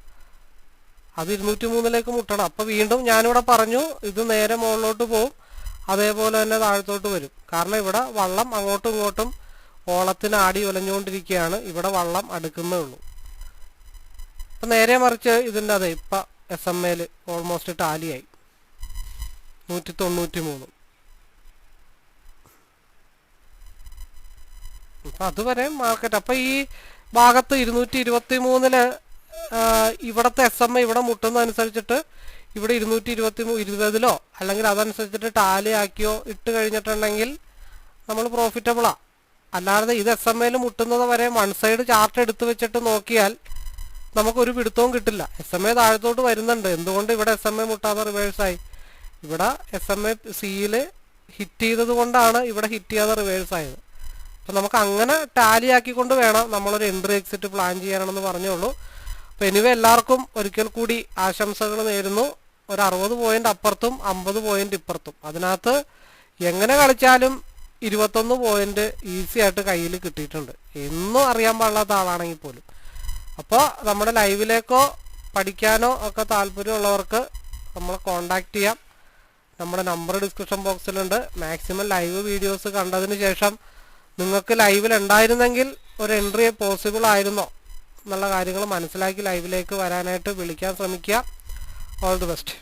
അത് 203 മുട്ടണം. അപ്പോൾ വീണ്ടും ഞാനിവിടെ പറഞ്ഞു ഇത് നേരെ മുകളിലോട്ട് പോകും, അതേപോലെ തന്നെ താഴത്തോട്ട് വരും. കാരണം ഇവിടെ വള്ളം അങ്ങോട്ടും ഇങ്ങോട്ടും ഓളത്തിന് ആടി ഒലഞ്ഞുകൊണ്ടിരിക്കുകയാണ്. ഇവിടെ വള്ളം അടുക്കുന്നേ ഉള്ളൂ. അപ്പം നേരെ മറിച്ച് ഇതിൻ്റെ അതെ ഇപ്പം SMA ഓൾമോസ്റ്റ് ടാലിയായി 193. അപ്പം അതുവരെ മാർക്കറ്റ്. അപ്പം ഈ ഭാഗത്ത് 223 ഇവിടുത്തെ SMA ഇവിടെ മുട്ടുന്നതനുസരിച്ചിട്ട് ഇവിടെ 220 അല്ലെങ്കിൽ അതനുസരിച്ചിട്ട് ടാലി ആക്കിയോ ഇട്ട് കഴിഞ്ഞിട്ടുണ്ടെങ്കിൽ നമ്മൾ പ്രോഫിറ്റബിളാണ്. അല്ലാതെ ഇത് SMA മുട്ടുന്നത് വരെ വൺ സൈഡ് ചാർട്ട് എടുത്തു വെച്ചിട്ട് നോക്കിയാൽ നമുക്കൊരു പിടുത്തവും കിട്ടില്ല. SMA താഴത്തോട്ട് വരുന്നുണ്ട്. എന്തുകൊണ്ട് ഇവിടെ SMA മുട്ടാതെ റിവേഴ്സായി? ഇവിടെ SMA സിയിൽ ഹിറ്റ് ചെയ്തത് കൊണ്ടാണ് ഇവിടെ ഹിറ്റ് ചെയ്യാതെ റിവേഴ്സായത്. അപ്പം നമുക്ക് അങ്ങനെ ടാലി ആക്കിക്കൊണ്ട് വേണം നമ്മളൊരു എൻട്രി എക്സിറ്റ് പ്ലാൻ ചെയ്യാനാണെന്ന് പറഞ്ഞോളൂ. അപ്പോൾ എനിവേ എല്ലാവർക്കും ഒരിക്കൽ കൂടി ആശംസകൾ നേരുന്നു. ഒരു 60 പോയിന്റ് അപ്പുറത്തും 50 പോയിന്റ് ഇപ്പുറത്തും. അതിനകത്ത് എങ്ങനെ കളിച്ചാലും 21 പോയിന്റ് ഈസി ആയിട്ട് കയ്യിൽ കിട്ടിയിട്ടുണ്ട്, എന്നും അറിയാൻ പാടില്ലാത്ത ആളാണെങ്കിൽ പോലും. അപ്പോൾ നമ്മുടെ ലൈവിലേക്കോ പഠിക്കാനോ ഒക്കെ താല്പര്യമുള്ളവർക്ക് നമ്മളെ കോണ്ടാക്ട് ചെയ്യാം. നമ്മുടെ നമ്പർ ഡിസ്ക്രിപ്ഷൻ ബോക്സിലുണ്ട്. മാക്സിമം ലൈവ് വീഡിയോസ് കണ്ടതിന് ശേഷം നിങ്ങൾക്ക് ലൈവിൽ ഉണ്ടായിരുന്നെങ്കിൽ ഒരു എൻട്രി പോസിബിൾ ആയിരുന്നോ എന്നുള്ള കാര്യങ്ങൾ മനസ്സിലാക്കി ലൈവിലേക്ക് വരാനായിട്ട് വിളിക്കാൻ ശ്രമിക്കുക. All the best.